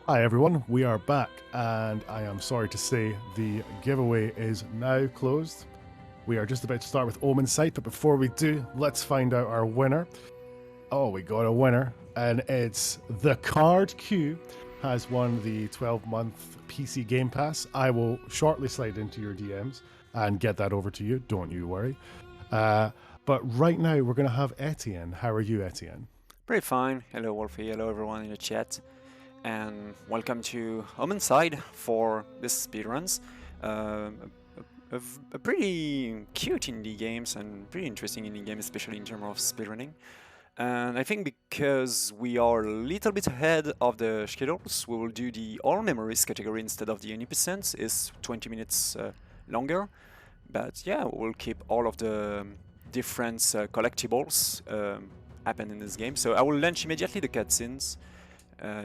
Hi everyone, we are back, and I am sorry to say the giveaway is now closed. We are just about to start with Omensight, but before we do, let's find out our winner. Oh, we got a winner, and it's the Card Q has won the 12-month PC Game Pass. I will shortly slide into your DMs and get that over to you. Don't you worry. Uh, but right now, we're going to have Etienne. How are you, Etienne? Pretty fine. Hello, Wolfie. Hello, everyone in the chat. And welcome to Omensight for this speedruns. Uh, a pretty cute indie games and pretty interesting indie game, especially in terms of speedrunning. And I think because we are a little bit ahead of the schedules, we will do the all memories category instead of the any percent. Is 20 minutes longer. But yeah, we'll keep all of the different collectibles happen in this game. So I will launch immediately the cutscenes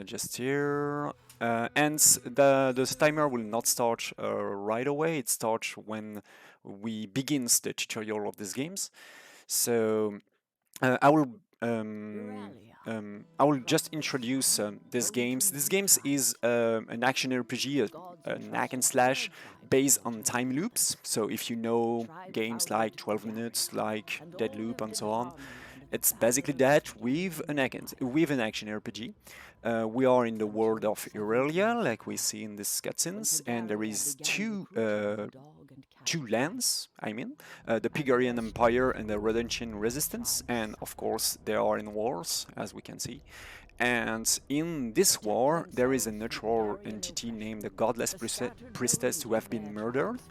just here. And the timer will not start right away. It starts when we begins the tutorial of these games. So I will I will just introduce these games. This games is an action RPG, an hack and slash based on time loops. So if you know games like 12 minutes, like Deadloop and so on, it's basically that with an action RPG. We are in the world of Irelia, like we see in these cutscenes, and there is two lands, the Pygarian Empire and the Redemption Resistance, and of course they are in wars, as we can see. And in this war, there is a natural entity named the Godless Priestess who have been murdered.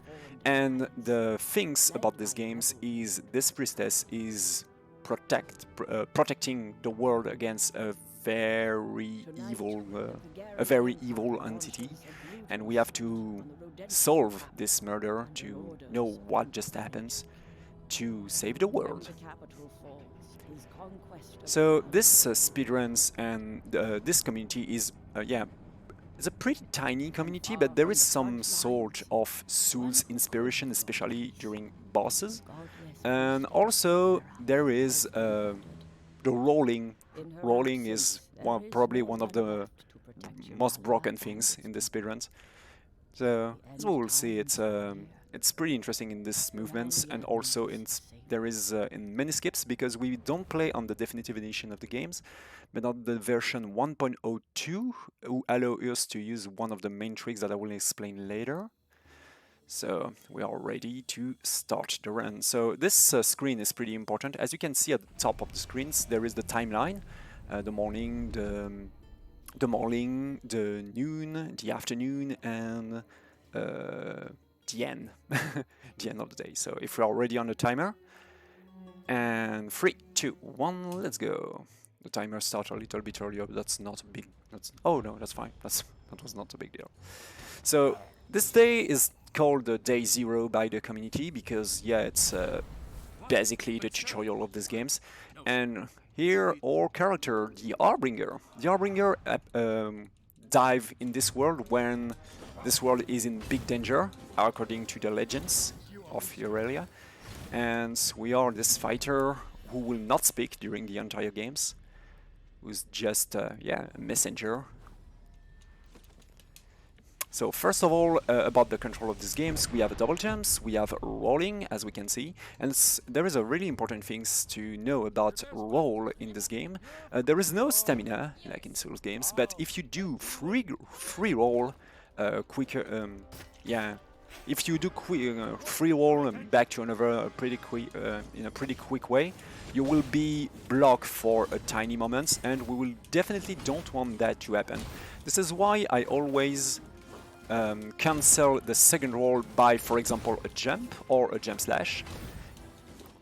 And the things about these games is this priestess is protecting the world against a very evil entity, and we have to solve this murder to know what just happens to save the world. So this speedruns and this community is it's a pretty tiny community, but there is some sort of Souls inspiration, especially during bosses. And also there is the rolling. Rolling is probably one of the most broken things in the speedruns. So as we will see, it's pretty interesting in these movements, and also there is in many skips because we don't play on the definitive edition of the games, but on the version 1.02, who allow us to use one of the main tricks that I will explain later. So we are ready to start the run. So this screen is pretty important. As you can see at the top of the screens, there is the timeline, the morning, the morning, the noon, the afternoon, and the end, the end of the day. So if we are ready on the timer, and 3, 2, 1, let's go. The timer starts a little bit earlier, but that's not a big. Oh no, that's fine. That was not a big deal. So this day is called Day Zero by the community because yeah, it's basically the tutorial of these games. And here our character, the Harbinger dive in this world when this world is in big danger, according to the legends of Aurelia. And we are this fighter who will not speak during the entire games, who's just a messenger. So first of all, about the control of these games, we have double jumps, we have rolling, as we can see, and there is a really important things to know about roll in this game. There is no stamina, like in Souls games, but if you do free roll, quicker, if you do free roll back to another in a pretty quick way, you will be blocked for a tiny moment, and we will definitely don't want that to happen. This is why I always cancel the second roll by, for example, a jump or a jump slash.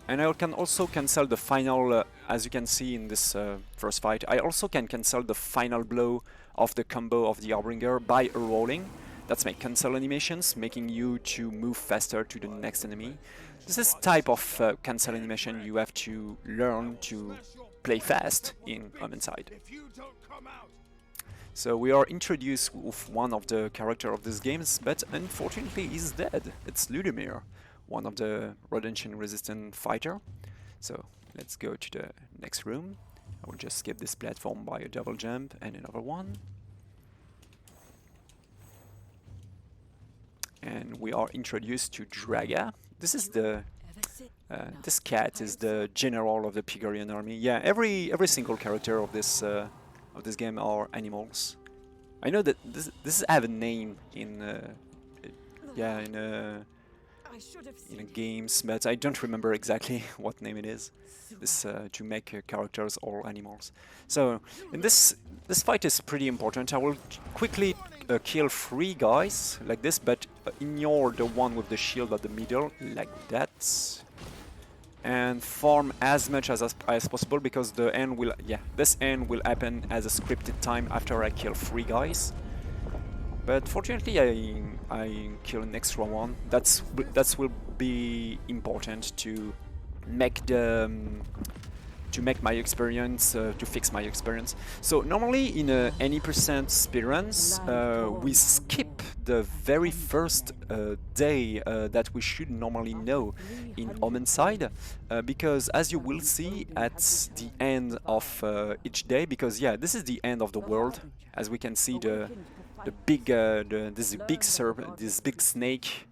And I can also cancel the final, as you can see in this first fight, I also can cancel the final blow of the combo of the Harbinger by a rolling. That's my cancel animations, making you to move faster to the next enemy. This is type of cancel animation you have to learn to play fast in Omensight. So we are introduced with one of the characters of these games, but unfortunately he's dead. It's Ludimir, one of the Redemption Resistant fighter. So let's go to the next room. I will just skip this platform by a double jump and another one. and we are introduced to Draga. This is the this cat is the general of the Pygarian army. Yeah, every single character of this game are animals. I know that this have a name in yeah in games, but I don't remember exactly what name it is. This to make characters all animals. So in this fight is pretty important. I will quickly kill 3 guys like this, but ignore the one with the shield at the middle like that, and farm as much as possible, because the end will this end will happen as a scripted time after I kill 3 guys. But fortunately, I kill an extra one. That will be important to make the to make my experience, to fix my experience. So normally in any percent speedruns, we skip the very first day that we should normally know in Omensight, because as you will see at the end of each day, because yeah, this is the end of the world. As we can see, this big serpent, this big snake,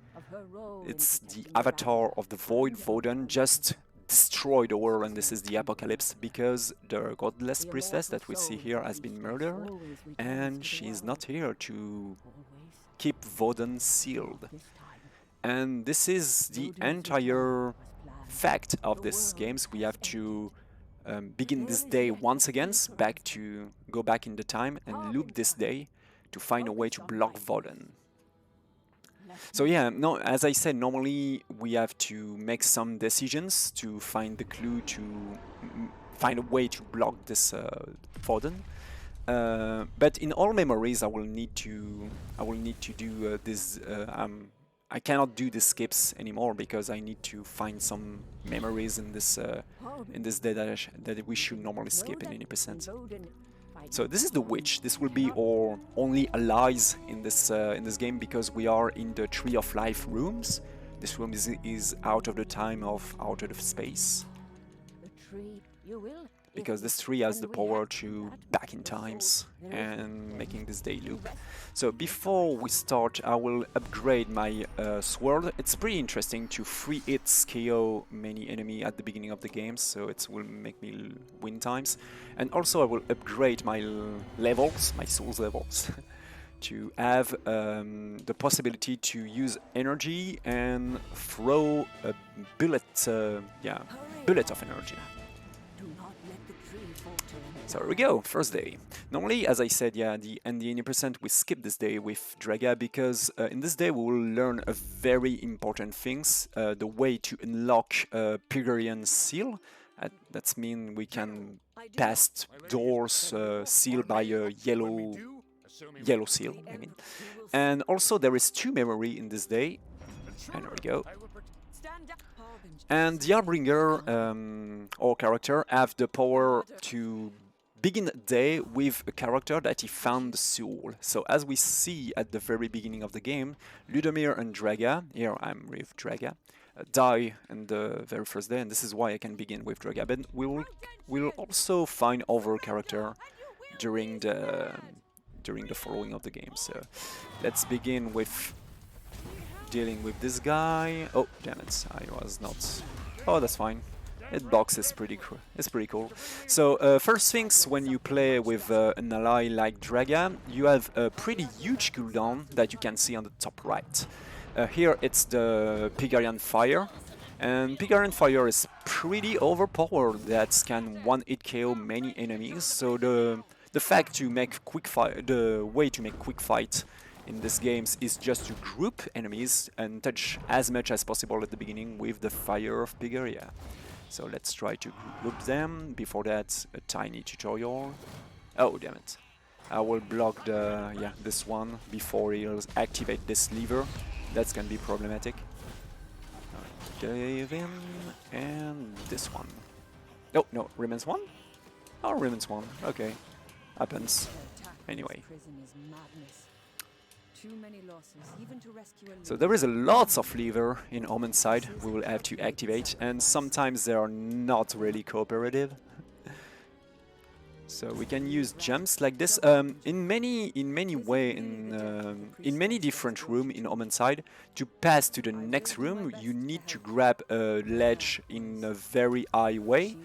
it's the avatar of the Void Voden, just destroy the world, and this is the apocalypse, because the godless priestess that we see here has been murdered, and she's not here to keep Voden sealed. And this is the entire fact of this games. We have to begin this day once again, go back in the time and loop this day to find a way to block Voden. So yeah, no, as I said, normally we have to make some decisions to find the clue, to find a way to block this Voden. But in all memories, I will need to do this. I cannot do the skips anymore, because I need to find some memories in this day that we should normally skip in any percent. So this is the witch. This will be our only allies in this game, because we are in the Tree of Life rooms. This room is out of the time of out of space, because this tree has the power to back in times and making this day loop. So before we start, I will upgrade my sword. It's pretty interesting to free hits KO many enemy at the beginning of the game, so it will make me win times. And also I will upgrade my levels, my souls levels, to have the possibility to use energy and throw a bullet, bullet of energy. So here we go, first day. Normally, as I said, yeah, the 80% we skip this day with Draga, because in this day we will learn a very important things, the way to unlock Pygarian seal. That means we can pass doors sealed by a yellow seal, I mean. And also there is 2 memory in this day, and here we go. And the Harbinger, our character, have the power to begin the day with a character that he found the soul. So as we see at the very beginning of the game, Ludomir and Draga, here I'm with Draga, die in the very first day, and this is why I can begin with Draga. But we'll also find other character during the following of the game. So let's begin with dealing with this guy. Oh, damn it, I was not... Oh, that's fine. Hitbox is pretty cool. So first things, when you play with an ally like Draga, you have a pretty huge cooldown that you can see on the top right. Here it's the Pygarian Fire, and Pygarian Fire is pretty overpowered. That can 1-hit KO many enemies. So the fact to make quick fight, the way to make quick fight in this games is just to group enemies and touch as much as possible at the beginning with the Fire of Pygaria. So let's try to group them. Before that, a tiny tutorial. Oh, damn it. I will block this one before he'll activate this lever. That's gonna be problematic. Dive in, and this one. Oh, no, remains 1? Oh, remains 1, okay. Happens. Anyway. So there is a lots of lever in Omensight we will have to activate, and sometimes they are not really cooperative. So we can use jumps like this in many different room in Omensight. To pass to the next room, you need to grab a ledge in a very high way.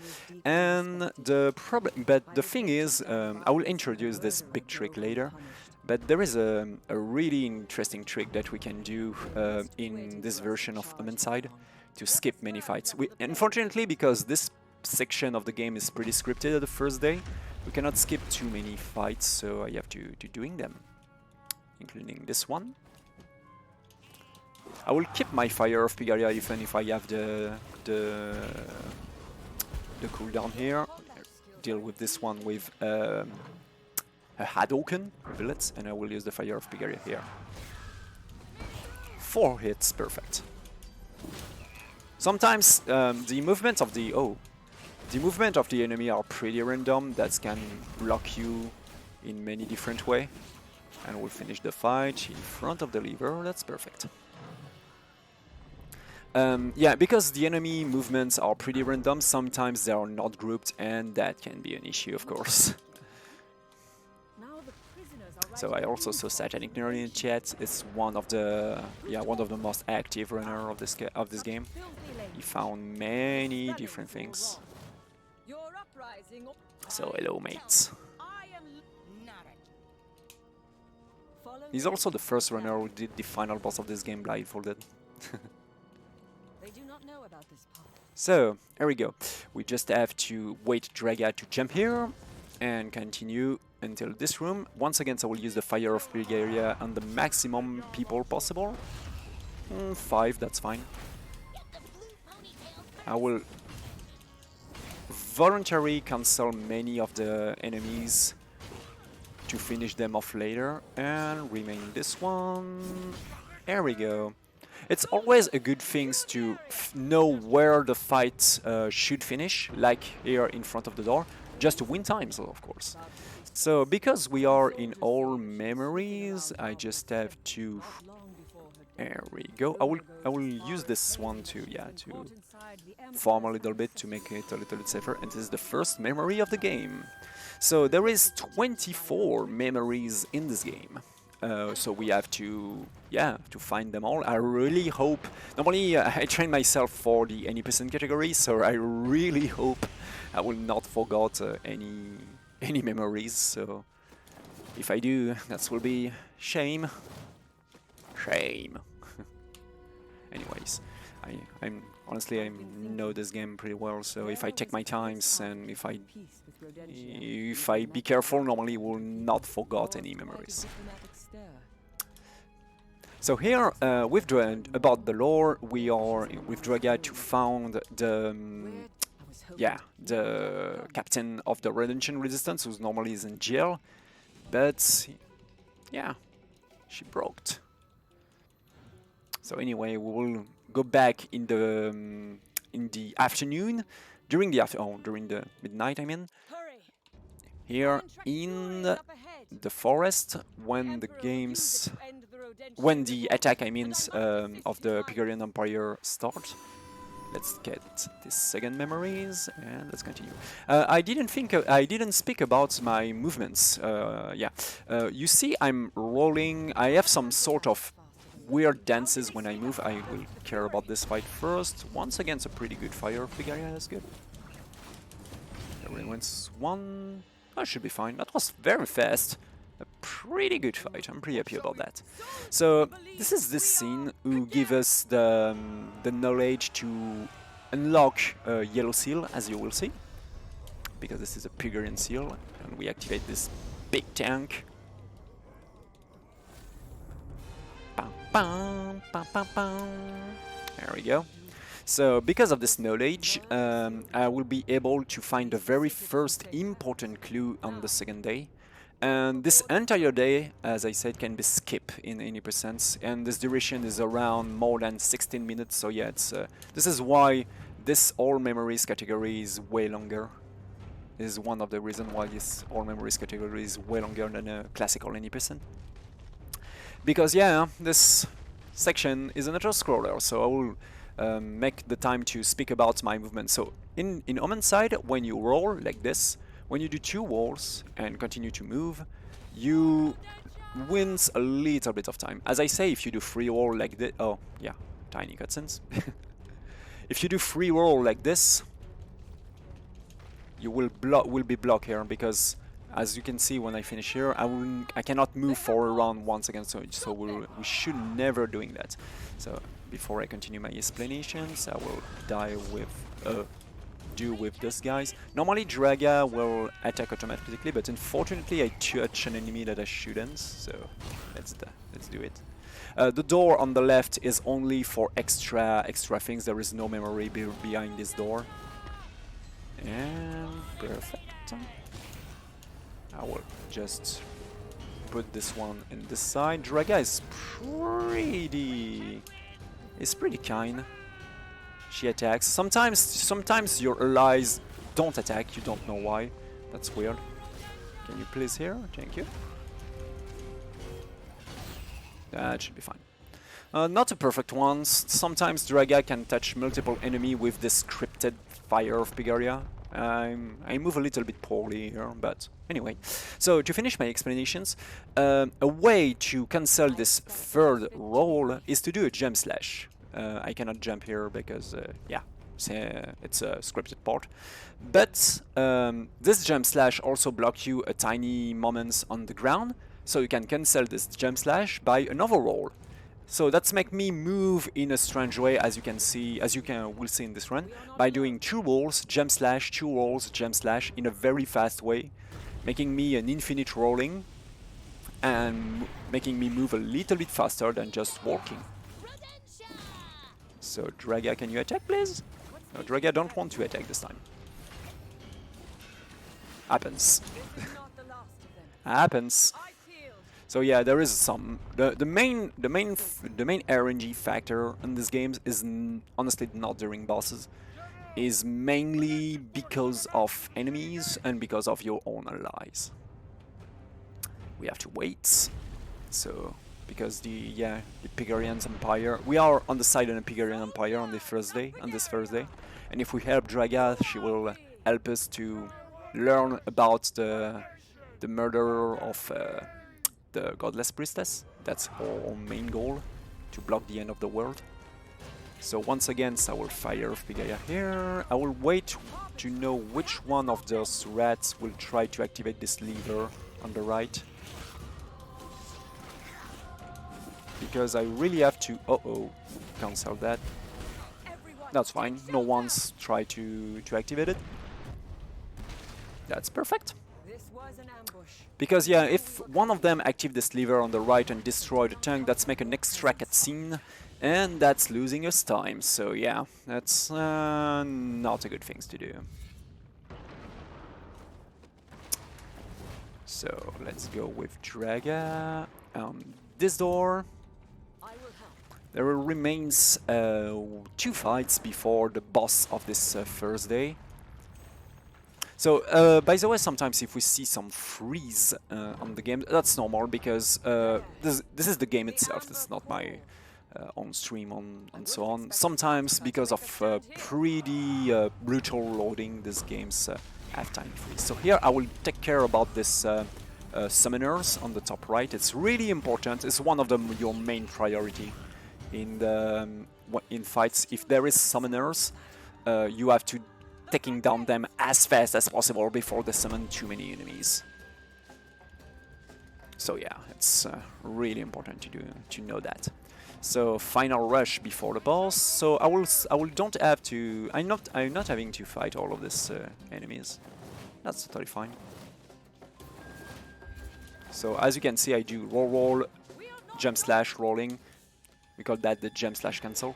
And but the thing is, I will introduce this big trick later. But there is a really interesting trick that we can do in this version of Omensight to skip many fights. Unfortunately, because this section of the game is pretty scripted at the first day, we cannot skip too many fights, so I have to doing them, including this one. I will keep my Fire of Pigaria even if I have the cooldown here. Deal with this one with a Hadouken bullets, and I will use the Fire of Pigaria here. 4 hits, perfect. Sometimes the movement of the enemy are pretty random. That can block you in many different ways. And we'll finish the fight in front of the lever. That's perfect. Yeah, because the enemy movements are pretty random, sometimes they are not grouped, and that can be an issue, of course. So I also saw Satanic Nerd in the chat. It's one of the most active runner of this game. He found many different things. So hello, mates. He's also the first runner who did the final boss of this game blindfolded. So here we go. We just have to wait Draga to jump here and continue until this room. Once again, I will use the Fire of Bulgaria on the maximum people possible. 5, that's fine. I will voluntarily cancel many of the enemies to finish them off later and remain this one. There we go. It's always a good thing to know where the fight should finish, like here in front of the door, just to win time, so of course. So because we are in all memories, I just have to. There we go. I will use this one to farm a little bit to make it a little bit safer. And this is the first memory of the game. So there is 24 memories in this game. So we have to find them all. I really hope. Normally I train myself for the any percent category, so I really hope I will not forget any memories. So if I do, that will be shame. Shame. Anyways, I'm honestly I know this game pretty well. So if I take my times and if I be careful, normally will not forget any memories. So here, about the lore, we are with Draga to found the captain of the Redemption Resistance, who normally is in jail, but yeah, she broke. So anyway, we will go back in the afternoon, during the midnight, I mean, here in the forest when the attack, I mean, of the Pygarian Empire starts. Let's get the second memories and let's continue. I didn't speak about my movements. You see, I'm rolling. I have some sort of weird dances when I move. I will care about this fight first. Once again, it's a pretty good fire. Pygaria, that's good. Everyone wins one. That should be fine. That was very fast. A pretty good fight. I'm pretty happy about that. So this is this scene who give us the knowledge to unlock a yellow seal, as you will see, because this is a Pygarian seal, and we activate this big tank. Bam, bam, bam, bam, bam. There we go. So because of this knowledge, I will be able to find the very first important clue on the second day. And this entire day, as I said, can be skipped in any percent, and this duration is around more than 16 minutes. So yeah, it's this is why this all memories category is way longer. This is one of the reasons why this all memories category is way longer than a classical any percent. Because yeah, this section is an auto-scroller, so I will make the time to speak about my movement. So in Omensight, when you roll like this, When you do 2 walls and continue to move, you wins a little bit of time. As I say, if you do 3 walls like this, oh yeah, tiny cutscenes. If you do 3 walls like this, you will be blocked here, because as you can see when I finish here, I cannot move for a round once again, so we should never doing that. So before I continue my explanations, I will do with these guys. Normally Draga will attack automatically, but unfortunately I touch an enemy that I shouldn't, so let's do it. The door on the left is only for extra things. There is no memory behind this door. And perfect. I will just put this one in this side. Draga is pretty kind. She attacks. Sometimes your allies don't attack. You don't know why. That's weird. Can you please here? Thank you. That should be fine. Not a perfect one. Sometimes Draga can touch multiple enemy with this scripted fire of Pigaria. I move a little bit poorly here, but anyway. So to finish my explanations, a way to cancel this third roll is to do a jump slash. I cannot jump here because, yeah, it's a scripted part. But this jump slash also blocks you a tiny moments on the ground, so you can cancel this jump slash by another roll. So that's make me move in a strange way, as you will see in this run, by doing 2 rolls, jump slash, 2 rolls, jump slash in a very fast way, making me an infinite rolling and making me move a little bit faster than just walking. So Draga, can you attack, please? No, Draga don't want to attack this time. Happens. Happens. So yeah, there is some. The main RNG factor in this game is honestly not during bosses. Is mainly because of enemies and because of your own allies. We have to wait. So because the Pigarian Empire, we are on the side of the Pigarian Empire on this Thursday, and if we help Draga, she will help us to learn about the murder of the Godless Priestess. That's our main goal, to block the end of the world. So once again, I will fire of Pigaria here. I will wait to know which one of those rats will try to activate this lever on the right. Because I really have to... cancel that. That's fine, no one's tried to activate it. That's perfect. Because yeah, if one of them active this lever on the right and destroy the tank, that's make an extra cutscene, and that's losing us time. So yeah, that's not a good thing to do. So let's go with Draga. This door. There remains 2 fights before the boss of this Thursday. So, by the way, sometimes if we see some freeze on the game, that's normal, because this is the game itself, this is not my own stream and so on. Sometimes, because of pretty brutal loading, these games have time freeze. So here I will take care about this summoners on the top right. It's really important, it's one of your main priority in fights. If there is summoners, you have to taking down them as fast as possible before they summon too many enemies. So yeah, it's really important to know that. So final rush before the boss. So I'm not having to fight all of these enemies. That's totally fine. So as you can see, I do roll, jump slash, rolling. We call that the jump slash cancel.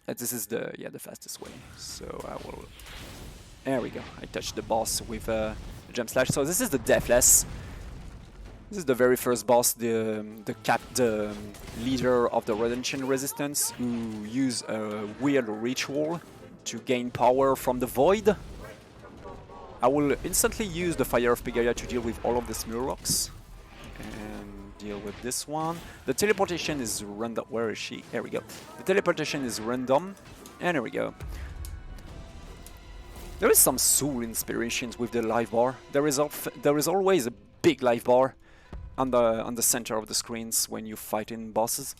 This is the fastest way. So I will. There we go. I touched the boss with the jump slash. So this is the Deathless. This is the very first boss, the leader of the Redemption Resistance, who use a weird ritual to gain power from the void. I will instantly use the Fire of Pigaria to deal with all of the Murlocs. Deal with this one. The teleportation is random. Where is she? There we go. The teleportation is random. And there we go. There is some soul inspirations with the life bar. There is always a big life bar on the center of the screens when you fight in bosses.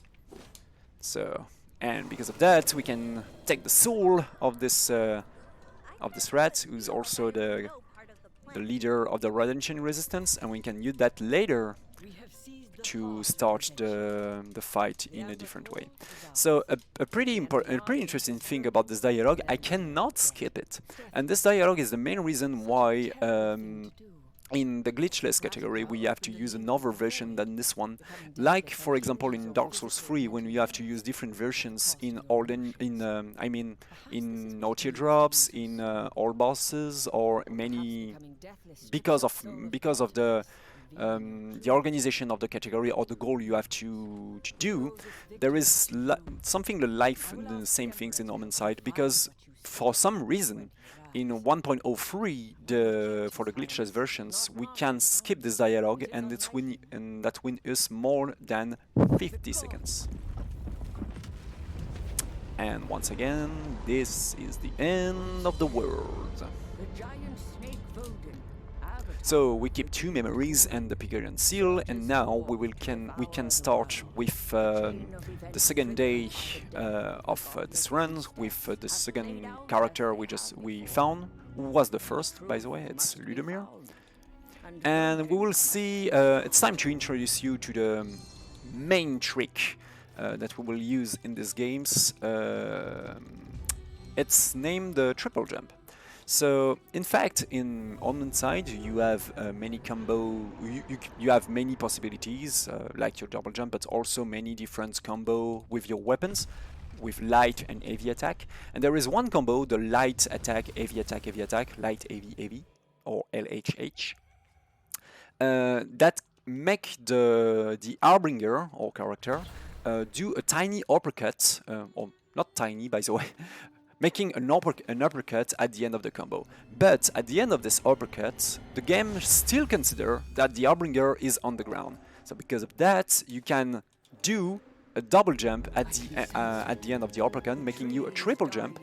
So, and because of that, we can take the soul of this rat, who's also the leader of the Redemption Resistance, and we can use that later to start the fight in a different way. So a pretty interesting thing about this dialogue, I cannot skip it, and this dialogue is the main reason why in the glitchless category we have to use another version than this one. Like for example in Dark Souls 3, when you have to use different versions in no teardrops, in all bosses, or many because of the organization of the category or the goal you have to do. There is something like the same things in Omensight, because for some reason in 1.03 for the glitchless versions we can skip this dialogue, and that wins us more than 50 seconds. And once again, this is the end of the world. So we keep 2 memories and the Pygarian seal, and now we can start with the second day of this run with the second character we found, who was the first, by the way. It's Ludomir, and we will see. It's time to introduce you to the main trick that we will use in these games. It's named the triple jump. So, in fact, in Omensight you have many you have many possibilities, like your double jump, but also many different combo with your weapons, with light and heavy attack. And there is one combo, the light attack, heavy attack, light, heavy, or LHH, that make the Harbinger, or character, do a tiny uppercut, or not tiny, by the way, making an uppercut at the end of the combo. But at the end of this uppercut, the game still considers that the Harbinger is on the ground. So because of that, you can do a double jump at the end of the uppercut, making you a triple jump,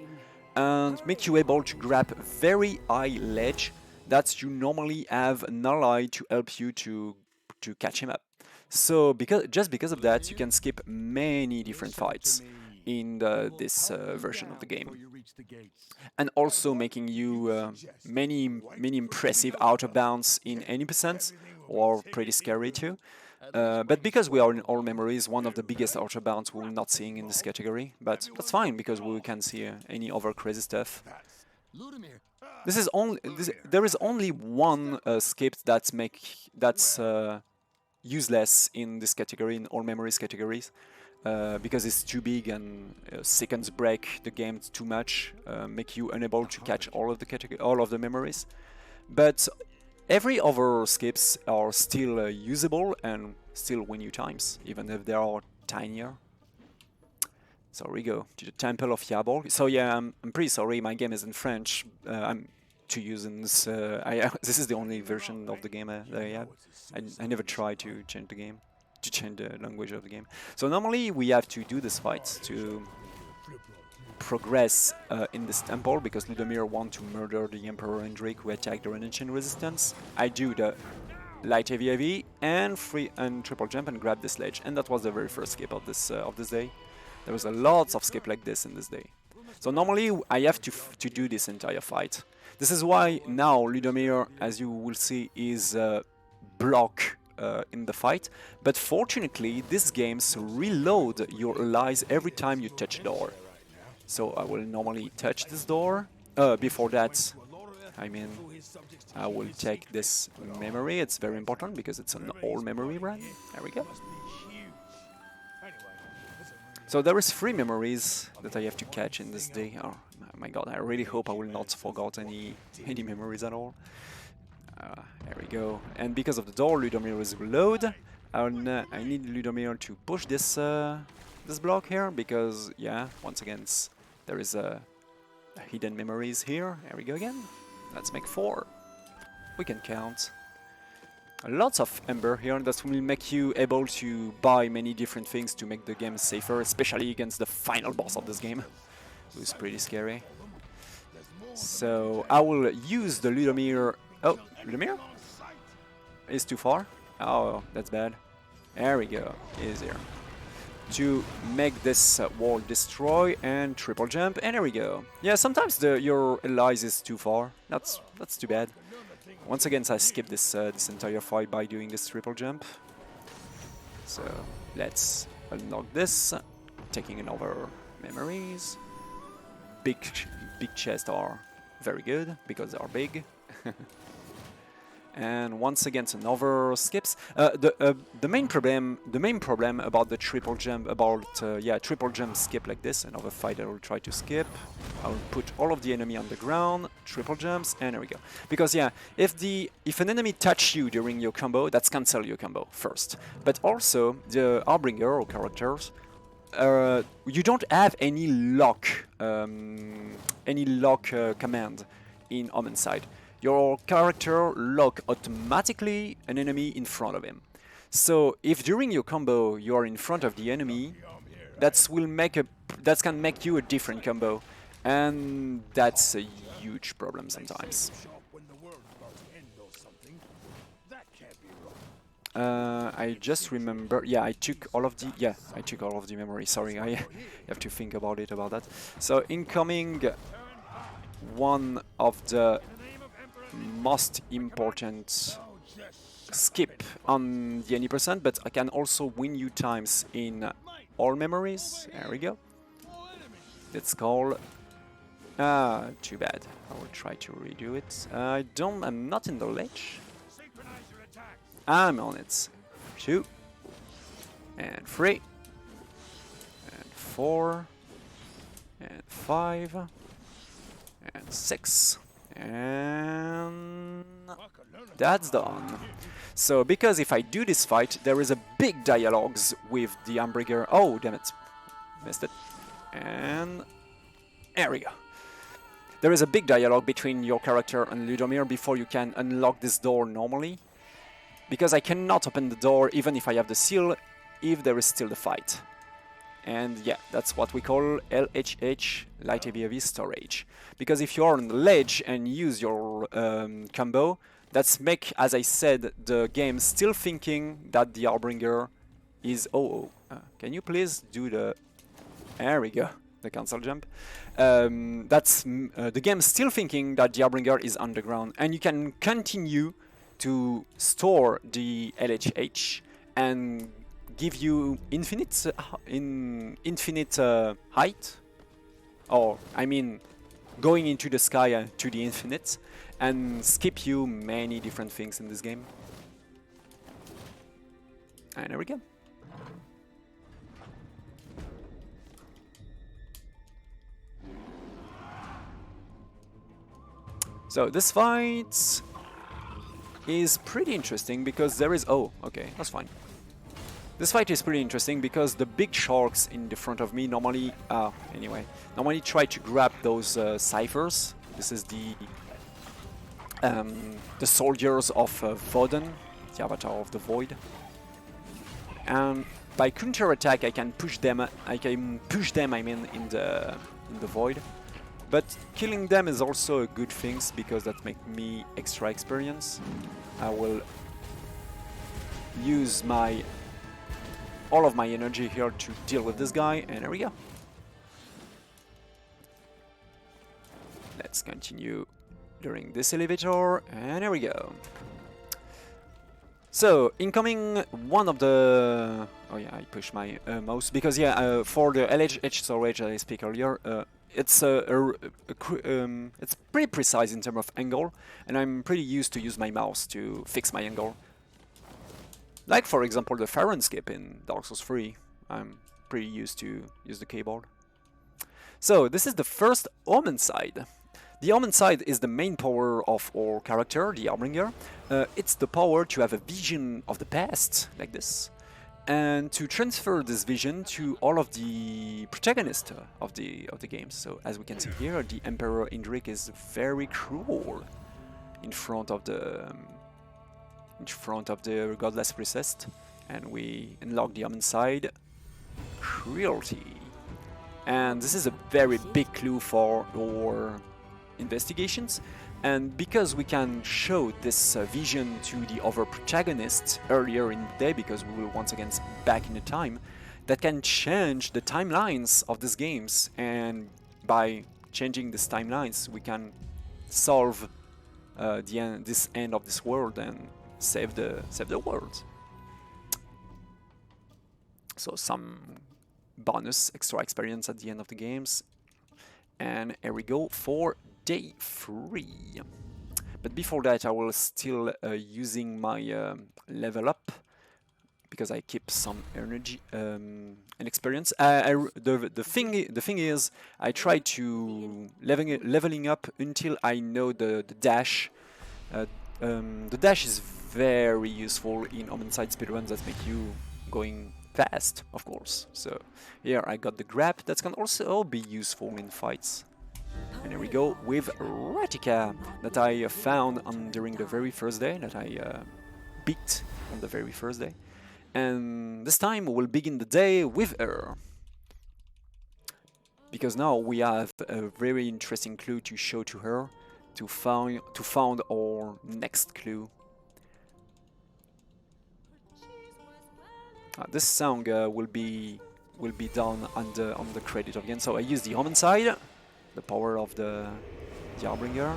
and make you able to grab a very high ledge that you normally have an ally to help you to catch him up. So just because of that, you can skip many different fights in this version of the game, and also making you many impressive outer bounds in any percent, or pretty scary too. But because we are in all memories, one of the biggest outer bounds we will not see in this category, but that's fine because we can see any other crazy stuff. There is only one skip that's useless in this category, in all memories categories. Because it's too big and seconds break the game too much, make you unable to catch all of the memories. But every other skips are still usable and still win you times, even if they are tinier. So we go to the Temple of Yabol. So yeah, I'm pretty sorry, my game is in French. I'm to use in this. This is the only version of the game that I have. I never tried to change the game, to change the language of the game. So normally we have to do this fight to progress in this temple, because Ludomir wants to murder the Emperor Hendrik, who attacked the Redemption Resistance. I do the light heavy and free and triple jump and grab this ledge, and that was the very first skip of this day. There was a lot of skip like this in this day. So normally I have to do this entire fight. This is why now Ludomir, as you will see, is block in the fight, but fortunately these games reload your allies every time you touch a door. So I will normally touch this door. Before that, I will take this memory. It's very important because it's an all memory run. There we go. So there is 3 memories that I have to catch in this day. Oh my god, I really hope I will not forget any memories at all. There we go. And because of the door, Ludomir is reload. I need Ludomir to push this this block here, because yeah, once again there is a hidden memories here. There we go again. Let's make 4. We can count. Lots of Ember here that will make you able to buy many different things to make the game safer, especially against the final boss of this game, who is pretty scary. So I will use the Ludomir. Oh, Ludomir? Is too far? Oh, that's bad. There we go. Easier. To make this wall destroy and triple jump, and there we go. Yeah, sometimes your allies is too far. That's too bad. Once again, I skipped this entire fight by doing this triple jump. So let's unlock this. Taking another memories. Big chests are very good because they are big. And once again, another skips. The main problem about the triple jump, triple jump skip like this. Another fight I will try to skip. I will put all of the enemy on the ground, triple jumps, and there we go. Because yeah, if an enemy touch you during your combo, that's cancel your combo first. But also the Harbinger or characters, you don't have any lock command in Omensight. Your character lock automatically an enemy in front of him. So if during your combo you are in front of the enemy, that can make you a different combo, and that's a huge problem sometimes. I just remember, yeah, I took all of the memory. Sorry, I have to think about that. So incoming, one of the most important skip on the any percent, but I can also win you times in all memories. There we go. Let's call. Too bad. I will try to redo it. I'm not in the ledge. I'm on it. 2 and 3 and 4 and 5 and 6. And that's done. So because if I do this fight, there is a big dialogues with the Hamburger. Oh, damn it. Missed it. And there we go. There is a big dialogue between your character and Ludomir before you can unlock this door normally. Because I cannot open the door even if I have the seal, if there is still the fight. And yeah, that's what we call LHH, Light Heavy Heavy Storage. Because if you're on the ledge and use your combo, that's make, as I said, the game still thinking that the Harbinger is... can you please do the... There we go, the cancel jump. That's the game still thinking that the Harbinger is underground. And you can continue to store the LHH and give you infinite height, or I mean going into the sky to the infinite, and skip you many different things in this game. And there we go. So this fight is pretty interesting because there is... Oh, okay, that's fine. This fight is pretty interesting because the big sharks in the front of me normally try to grab those ciphers. This is the soldiers of Voden, the avatar of the void. And by counter attack, I can push them. I mean, in the void. But killing them is also a good thing because that makes me extra experience. I will use all of my energy here to deal with this guy, and there we go. Let's continue during this elevator, and there we go. So, incoming one of the... Oh yeah, I pushed my mouse, because yeah, for the LHH storage that I speak earlier, it's pretty precise in terms of angle, and I'm pretty used to use my mouse to fix my angle. Like, for example, the Farron skip in Dark Souls 3. I'm pretty used to use the keyboard. So, this is the first Omensight. The Omensight is the main power of our character, the Harbinger. It's the power to have a vision of the past, like this, and to transfer this vision to all of the protagonists of the games. So, as we can see here, the Emperor Indrik is very cruel in front of the Godless Princess, and we unlock the Omensight, cruelty. And this is a very big clue for our investigations. And because we can show this vision to the other protagonists earlier in the day, because we will once again back in the time, that can change the timelines of these games. And by changing these timelines, we can solve this end of this world and save the world. So some bonus extra experience at the end of the games. And here we go for day 3. But before that, I will still using my level up, because I keep some energy and experience. The thing is, I try to leveling up until I know the dash. The dash is very useful in Omensight speedruns that make you going fast, of course. So here I got the grab that can also be useful in fights. And here we go with Ratika, that I found during the very first day, that I beat on the very first day. And this time we'll begin the day with her, because now we have a very interesting clue to show to her to found our next clue. This song will be done on the credit again. So I use the Omensight, the power of the Harbinger,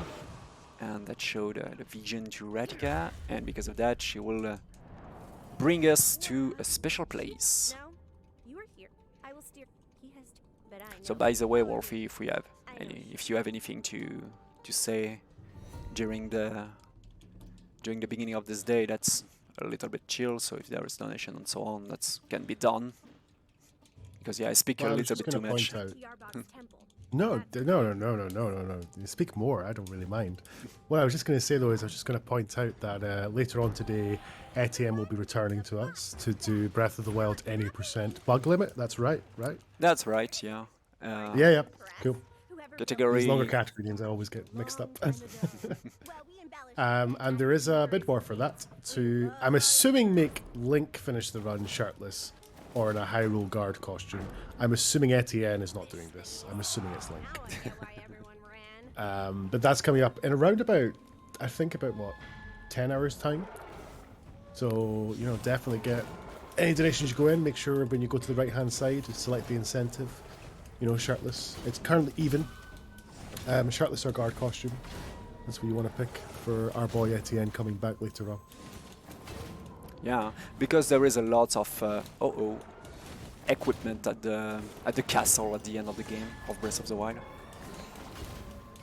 and that showed the vision to Ratika, and because of that she will bring us to a special place. So by the way, Wolfie, if you have anything to say during the beginning of this day, that's a little bit chill. So if there is donation and so on, that can be done. Because yeah, I speak a little bit too much. No. You speak more. I don't really mind. What I was just going to say though is I was just going to point out that later on today, AEtienne will be returning to us to do Breath of the Wild any % bug limit. That's right, right? That's right. Yeah. Yeah. Cool. Category. These longer category names I always get mixed up. And there is a bid war for that to, I'm assuming, make Link finish the run shirtless or in a Hyrule Guard costume. I'm assuming AEtienne is not doing this. I'm assuming it's Link. But that's coming up in around about, I think about what, 10 hours time? So, you know, definitely get any donations you go in, make sure when you go to the right hand side, select the incentive, you know, shirtless. It's currently even. Shirtless or guard costume. That's what you want to pick for our boy AEtienne coming back later on. Yeah, because there is a lot of equipment at the castle at the end of the game of Breath of the Wild.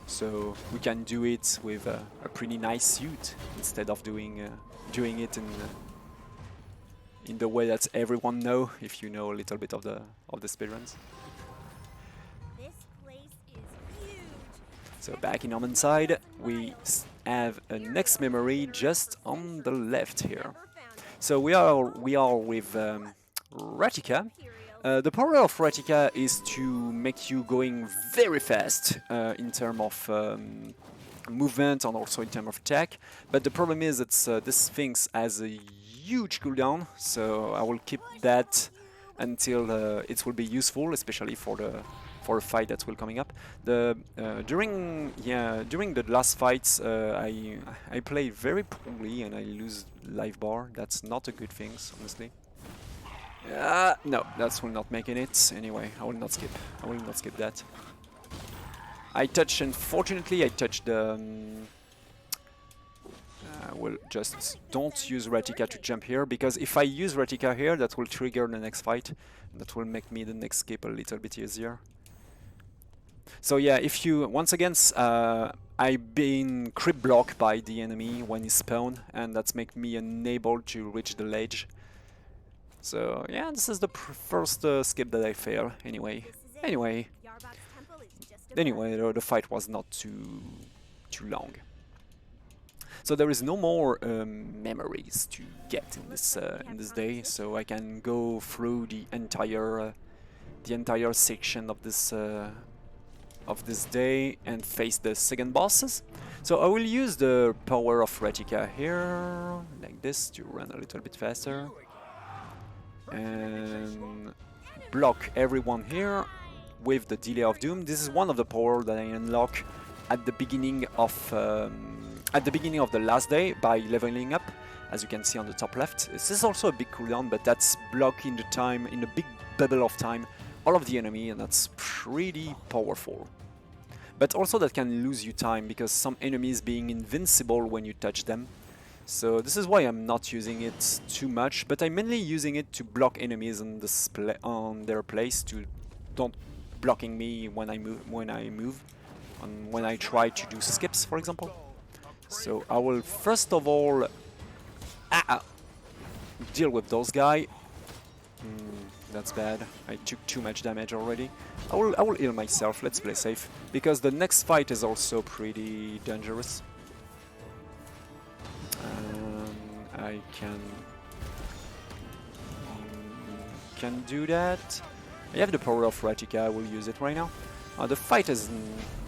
So we can do it with a pretty nice suit instead of doing it in the way that everyone know, if you know a little bit of the speedruns. So back in Omensight, we have a next memory just on the left here. So we are with Ratika. The power of Ratika is to make you going very fast in terms of movement and also in terms of attack. But the problem is that this thing has a huge cooldown, so I will keep that until it will be useful, especially for a fight that will coming up. During the last fights, I play very poorly and I lose life bar. That's not a good thing, honestly. No, that will not making it. Anyway, I will not skip. I will not skip that. Unfortunately, I touched the. Well, just don't use Ratika to jump here, because if I use Ratika here, that will trigger the next fight. That will make me the next skip a little bit easier. So yeah, if you, once again, I've been creep blocked by the enemy when he spawned, and that's make me unable to reach the ledge. So yeah, this is the first skip that I fail. Anyway, the fight was not too long. So there is no more memories to get in this day, so I can go through the entire section of this day and face the second bosses. So I will use the power of Ratika here, like this, to run a little bit faster. And block everyone here with the Delay of Doom. This is one of the power that I unlock at the beginning of the last day by leveling up, as you can see on the top left. This is also a big cooldown, but that's blocking the time in a big bubble of time, all of the enemy, and that's pretty powerful. But also that can lose you time because some enemies being invincible when you touch them. So this is why I'm not using it too much, but I'm mainly using it to block enemies on their place, to don't blocking me when I move, and when I try to do skips, for example. So I will first of all deal with those guys. That's bad. I took too much damage already. I will heal myself. Let's play safe, because the next fight is also pretty dangerous. I can do that. I have the power of Ratika. I will use it right now. The fight is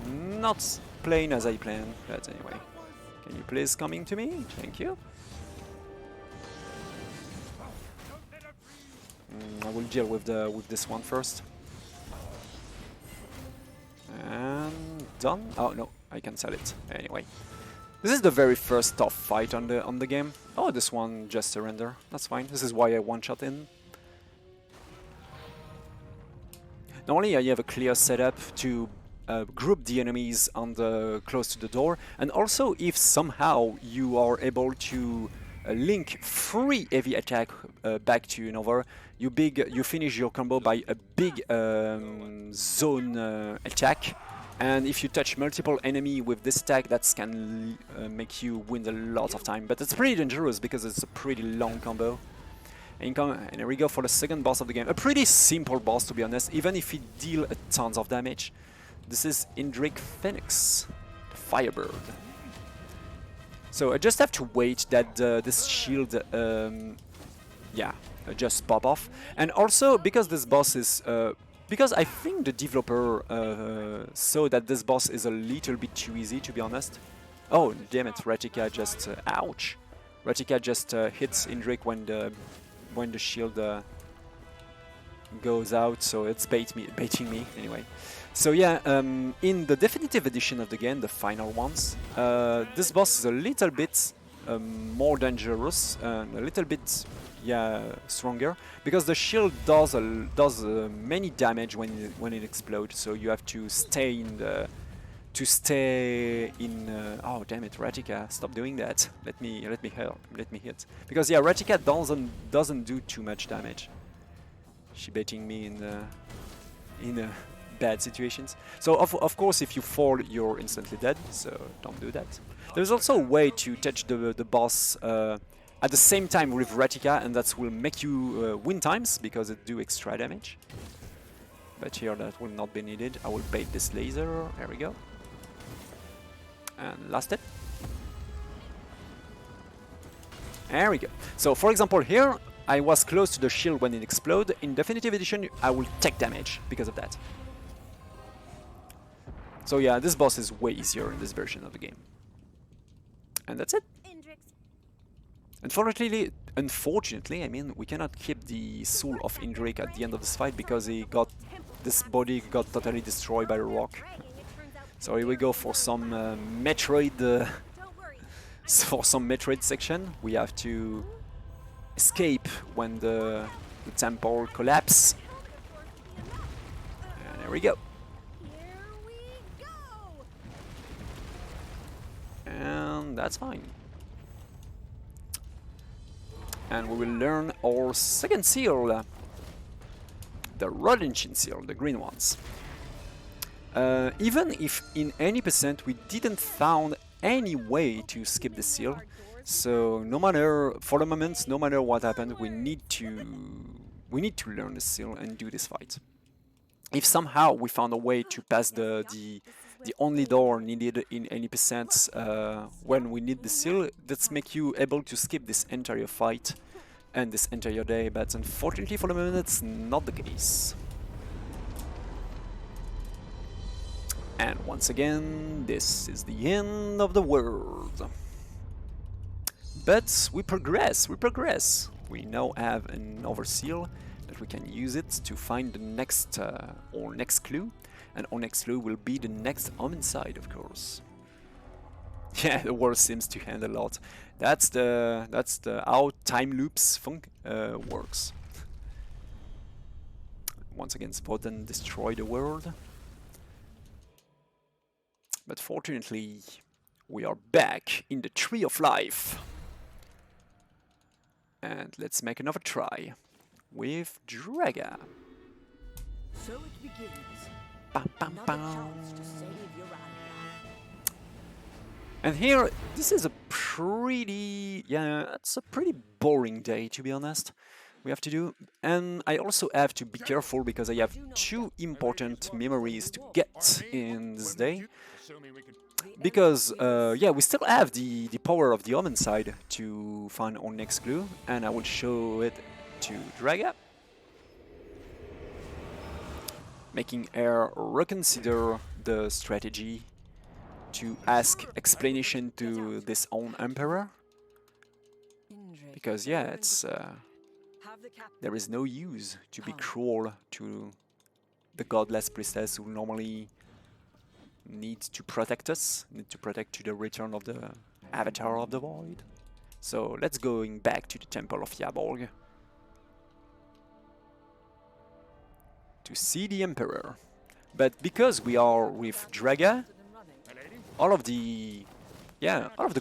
not playing as I planned, but anyway. Can you please coming to me? Thank you. I will deal with this one first. And done. Oh no, I can sell it anyway. This is the very first tough fight on the game. Oh, this one just surrender. That's fine. This is why I one-shot in. Normally I have a clear setup to group the enemies on close to the door, and also if somehow you are able to link 3 heavy attack back to another, you finish your combo by a big zone attack. And if you touch multiple enemy with this attack, that can make you win a lot of time. But it's pretty dangerous because it's a pretty long combo. And here we go for the second boss of the game. A pretty simple boss, to be honest, even if he deals tons of damage. This is Indrik Phoenix, the Firebird. So I just have to wait that this shield, just pop off. And also, because this boss is... because I think the developer saw that this boss is a little bit too easy, to be honest. Oh, damn it, Ratika just... ouch! Ratika just hits Indrik when the shield goes out, so it's baiting me, anyway. So yeah, in the definitive edition of the game, the final ones, this boss is a little bit more dangerous, a little bit... stronger, because the shield does many damage when it explodes. So you have to stay in oh damn it, Ratika, stop doing that. Let me hit, because yeah, Ratika doesn't do too much damage. She baiting me in bad situations. So of course, if you fall, you're instantly dead. So don't do that. There's also a way to touch the boss at the same time with Ratika, and that will make you win times, because it do extra damage. But here that will not be needed. I will bait this laser. There we go. And last hit. There we go. So for example here, I was close to the shield when it exploded. In Definitive Edition, I will take damage because of that. So yeah, this boss is way easier in this version of the game. And that's it. Unfortunately, I mean, we cannot keep the soul of Indrik at the end of this fight, because this body got totally destroyed by a rock. So here we go for some Metroid, section. We have to escape when the temple collapses. And there we go. And that's fine. And we will learn our second seal, the Rodenshin seal, the green ones. Even if in any percent we didn't found any way to skip the seal, so no matter, for the moment, no matter what happened, we need to learn the seal and do this fight. If somehow we found a way to pass the only door needed in any percent when we need the seal, that's make you able to skip this entire fight and this entire day, but unfortunately for the moment it's not the case. And once again, this is the end of the world. But we progress. We now have another seal that we can use it to find the next clue. And our next clue will be the next Omensight, of course. Yeah, the world seems to end a lot. That's the how time loops works. Once again, spot and destroy the world. But fortunately, we are back in the Tree of Life. And let's make another try with Draga. So it begins. Bam, bam, Another bam. chance to save your ally. And here, this is a pretty, yeah, it's a pretty boring day, to be honest. We have to do, and I also have to be careful because I have 2 important memories to get in this day. Because, yeah, we still have the power of the Omensight to find our next clue, and I will show it to Draga, making her reconsider the strategy to ask explanation to this own Emperor. Because, yeah, it's there is no use to be cruel to the godless priestess who normally need to protect us, need to protect to the return of the Avatar of the Void. So let's going back to the Temple of Yaborg to see the Emperor. But because we are with Draga, all of the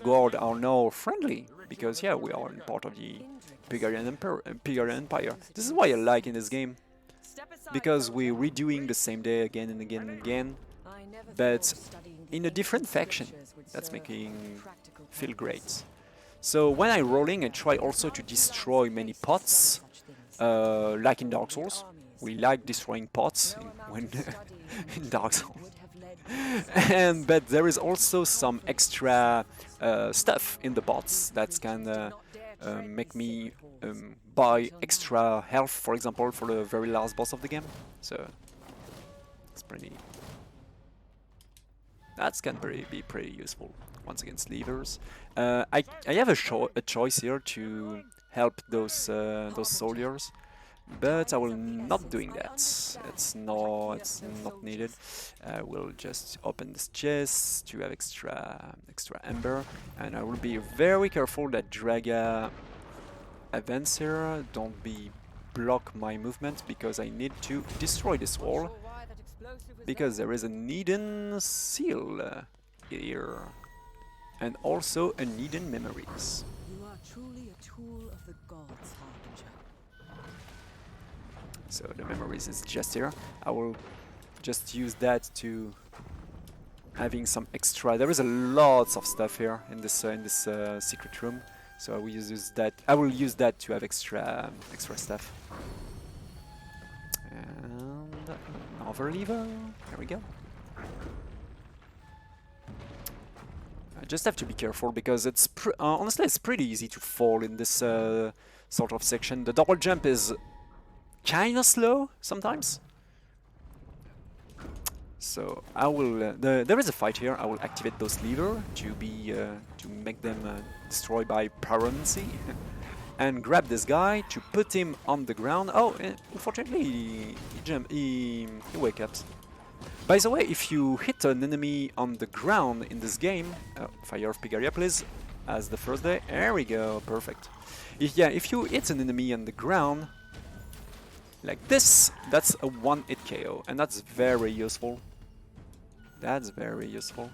guard are now friendly, because yeah, we are in part of the Pygarian Empire. This is why I like in this game, because we're redoing the same day again and again and again, but in a different faction. That's making feel great. So when I'm rolling, I try also to destroy many pots, like in Dark Souls. We like destroying pots when in Dark Souls. But there is also some extra stuff in the pots that can make me buy extra health, for example, for the very last boss of the game. So it's pretty. That can be pretty useful. Once against levers, I have a choice here to help those soldiers, but I will not doing that. It's not needed. We'll just open this chest to have extra ember, and I will be very careful that Draga advance here. Don't be block my movement, because I need to destroy this wall, because there is a hidden seal here, and also a hidden memories. You are truly a tool of the gods, Harbinger. So the memories is just here. I will just use that to having some extra. There is a lot of stuff here in this secret room, so I will use that. I will use that to have extra stuff. And another lever. There we go. I just have to be careful, because it's honestly it's pretty easy to fall in this sort of section. The double jump is kinda slow sometimes. So I will. There is a fight here. I will activate those levers to make them destroyed by pyromancy, and grab this guy to put him on the ground. Oh, unfortunately he wake up. By the way, if you hit an enemy on the ground in this game, Fire of Pygaria, please, as the first day. There we go, perfect. If you hit an enemy on the ground like this, that's a 1-hit KO, and that's very useful. That's very useful.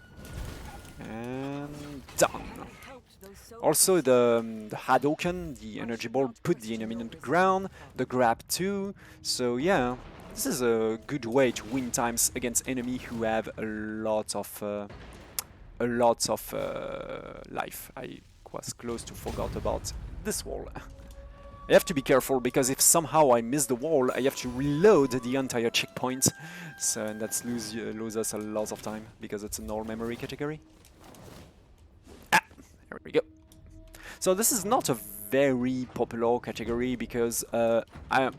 And done. Also, the Hadouken, the energy ball, put the enemy on the ground. The grab too. So yeah, this is a good way to win times against enemy who have a lot of life. I was close to forgot about this wall. I have to be careful, because if somehow I miss the wall, I have to reload the entire checkpoint. So and that's lose us a lot of time, because it's an all memory category. There we go. So this is not a very popular category, because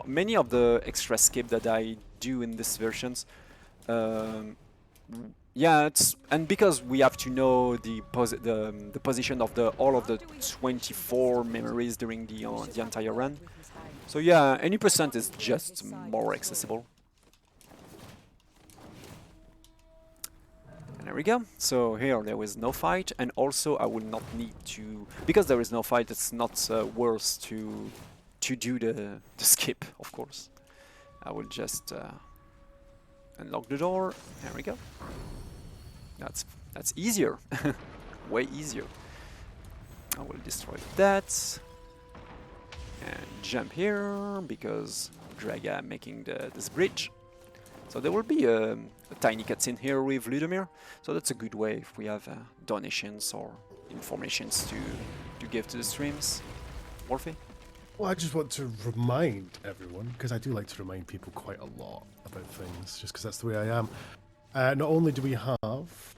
many of the extra skip that I do in these versions, yeah, and because we have to know the position of all of the 24 memories during the entire run. So yeah, any percent is just more accessible. There we go. So here there is no fight, and also I will not need to, because there is no fight. It's not worth to do the skip, of course. I will just unlock the door. There we go. That's easier, way easier. I will destroy that and jump here because Draga making this bridge. So there will be a tiny cutscene here with Ludomir. So that's a good way if we have donations or informations to give to the streams. Morphe? Well, I just want to remind everyone, because I do like to remind people quite a lot about things, just because that's the way I am. Not only do we have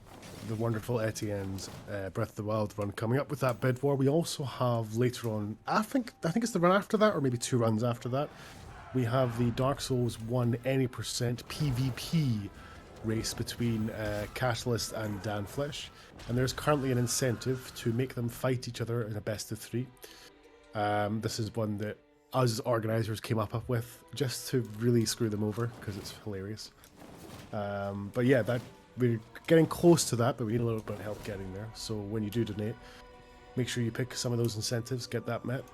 the wonderful Etienne's Breath of the Wild run coming up with that bid war, we also have later on, I think it's the run after that, or maybe 2 runs after that, we have the Dark Souls 1 any percent PvP race between Catalyst and Danflesh, and there's currently an incentive to make them fight each other in a best of 3. This is one that us organisers came up with just to really screw them over because it's hilarious. But yeah, that we're getting close to that, but we need a little bit of help getting there. So when you do donate, make sure you pick some of those incentives, get that met.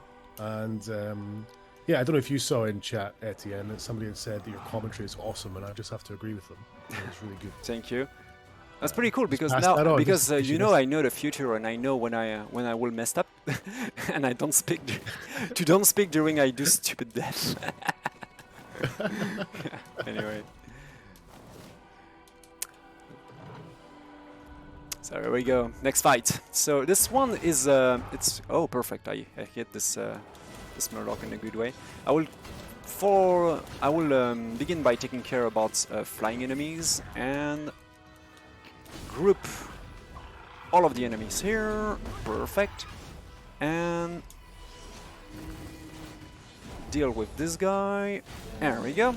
And yeah, I don't know if you saw in chat, Etienne, that somebody had said that your commentary is awesome, and I just have to agree with them. It's really good. Thank you. That's pretty cool because pass now, that on, because just- you know, I know the future and I know when I will mess up, and I don't speak. Don't speak during I do stupid death. Anyway. So there we go. Next fight. So this one is it's perfect. I hit this this Murloc in a good way. I will begin by taking care about flying enemies and group all of the enemies here. Perfect. And deal with this guy. There we go.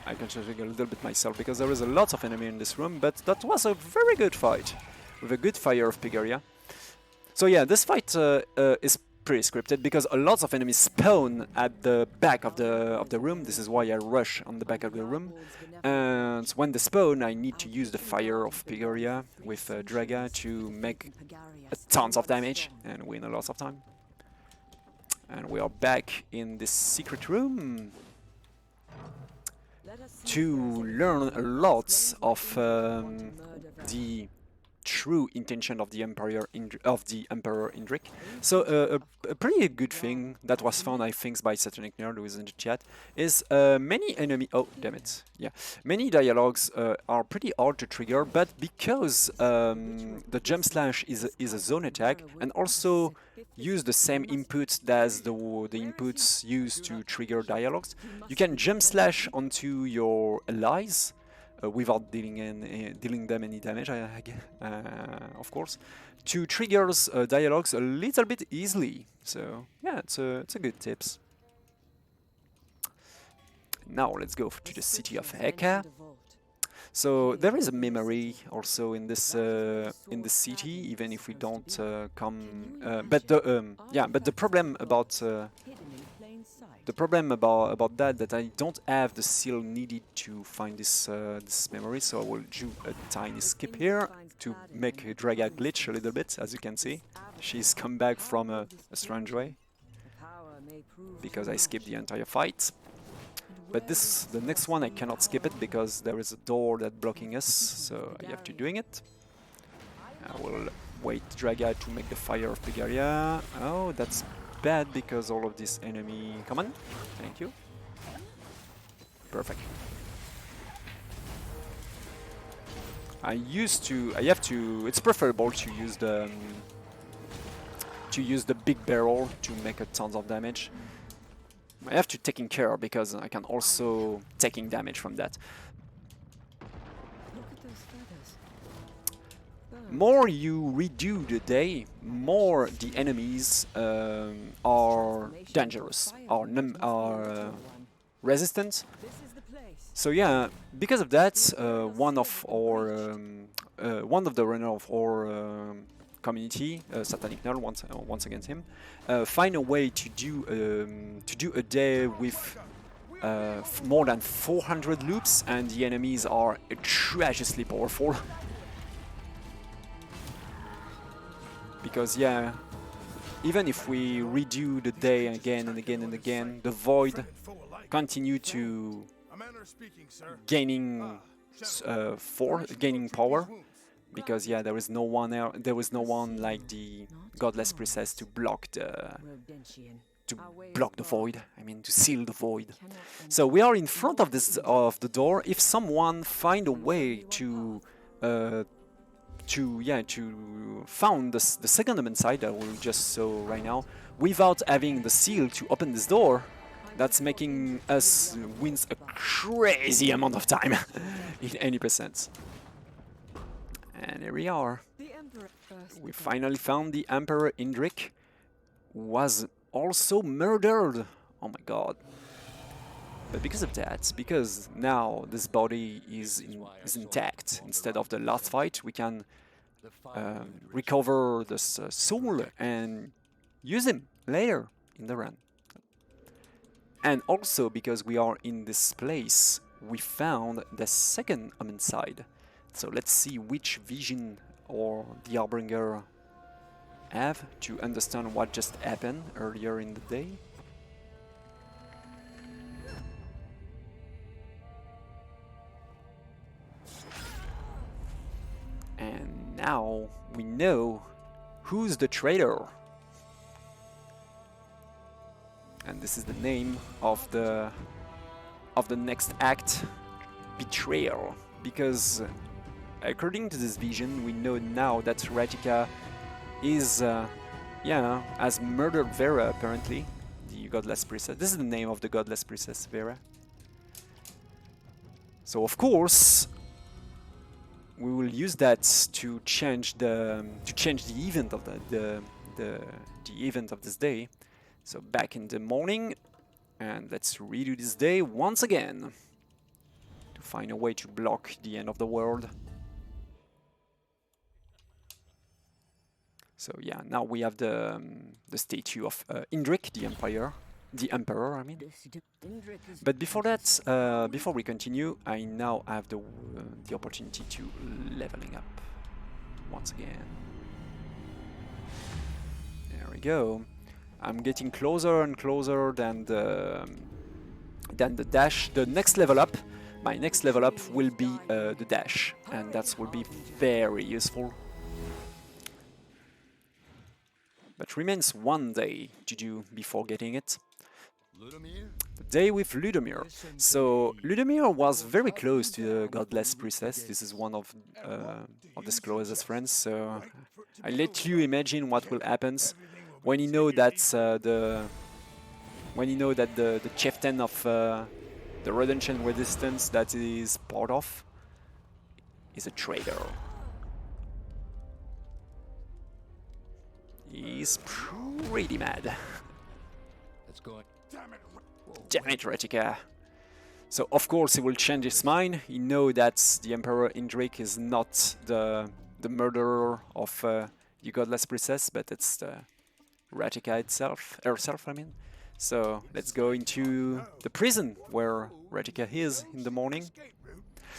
I can change a little bit myself because there is a lot of enemy in this room, but that was a very good fight with a good fire of Pigaria. So yeah, this fight is pretty scripted because a lot of enemies spawn at the back of the room. This is why I rush on the back of the room. And when they spawn, I need to use the fire of Pigaria with Draga to make tons of damage and win a lot of time. And we are back in this secret room to learn a lot of the true intention of the Emperor Indrik. So a pretty good thing that was found, I think, by Satanic Nerd, who is in the chat, is many enemy. Oh, damn it! Yeah, many dialogues are pretty hard to trigger, but because the jump slash is a zone attack and also use the same inputs as the inputs used to trigger dialogues, you can jump slash onto your allies. Without dealing them any damage, of course, to triggers dialogues a little bit easily. So yeah, it's a good tips. Now let's go to the city of Heka. So there is a memory also in this city, even if we don't come. But the problem about that I don't have the seal needed to find this memory, so I will do a tiny skip here to make Draga glitch a little bit. As you can see, she's come back from a strange way because I skipped the entire fight. But the next one I cannot skip it because there is a door that's blocking us, so I have to doing it. I will wait Draga to make the fire of Pigaria. Oh, that's bad because all of this enemy. Come on, thank you. Perfect. It's preferable to use the big barrel to make a tons of damage. I have to taking care because I can also taking damage from that. More you redo the day, more the enemies are dangerous, are resistant. So yeah, because of that, one of the runner of our community, Satanic Null, once again him, find a way to do a day with more than 400 loops, and the enemies are atrociously powerful. Because yeah, even if we redo the day again and again and again, the void continue to gaining gaining power. Because yeah, there was no one like the godless princess to block the void. I mean, to seal the void. So we are in front of the door. If someone find a way to found the second Omensight that we just saw right now, without having the seal to open this door, that's making us wins a crazy amount of time in any percent. And here we are. We finally found the Emperor Indrik, who was also murdered. Oh my god. But because of that, because now this body is intact, instead of the last fight, we can recover this soul and use him later in the run. And also because we are in this place, we found the second Omensight. So let's see which vision or the Harbinger have to understand what just happened earlier in the day. And now we know who's the traitor. And this is the name of the next act, Betrayal. Because according to this vision, we know now that Ratika is, has murdered Vera, apparently, the godless princess. This is the name of the godless princess, Vera. So of course, we will use that to change the event of the event of this day. So back in the morning, and let's redo this day once again to find a way to block the end of the world. So yeah, now we have the statue of Indrik, the Emperor, I mean. But before that, before we continue, I now have the opportunity to leveling up once again. There we go. I'm getting closer and closer than the dash. The next level up, my next level up will be the dash, and that will be very useful. But remains one day to do before getting it. The day with Ludomir. So Ludomir was very close to the godless princess. This is one of the closest friends. So I let you imagine what will happen when you know that the chieftain of the Redemption Resistance that he is part of is a traitor. He's pretty mad. Let's go. Damn it, Ratika. So of course he will change his mind. He knows that the Emperor Indrik is not the murderer of the godless princess, but it's the Ratika herself, I mean. So let's go into the prison where Ratika is in the morning.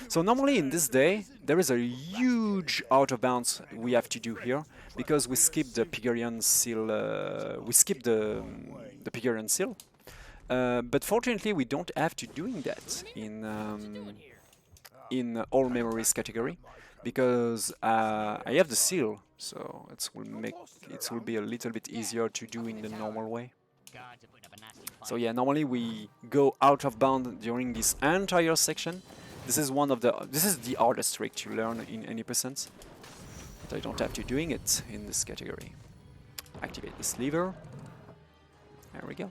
So normally in this day there is a huge out of bounds we have to do here because we skip the Pygarian seal. We skip the Pygarian seal. But fortunately we don't have to doing that in all memories category because I have the seal, so it will be a little bit easier to do in the normal way. So yeah, normally we go out of bound during this entire section. This is the hardest trick to learn in any percent, but I don't have to doing it in this category. Activate this lever. There we go.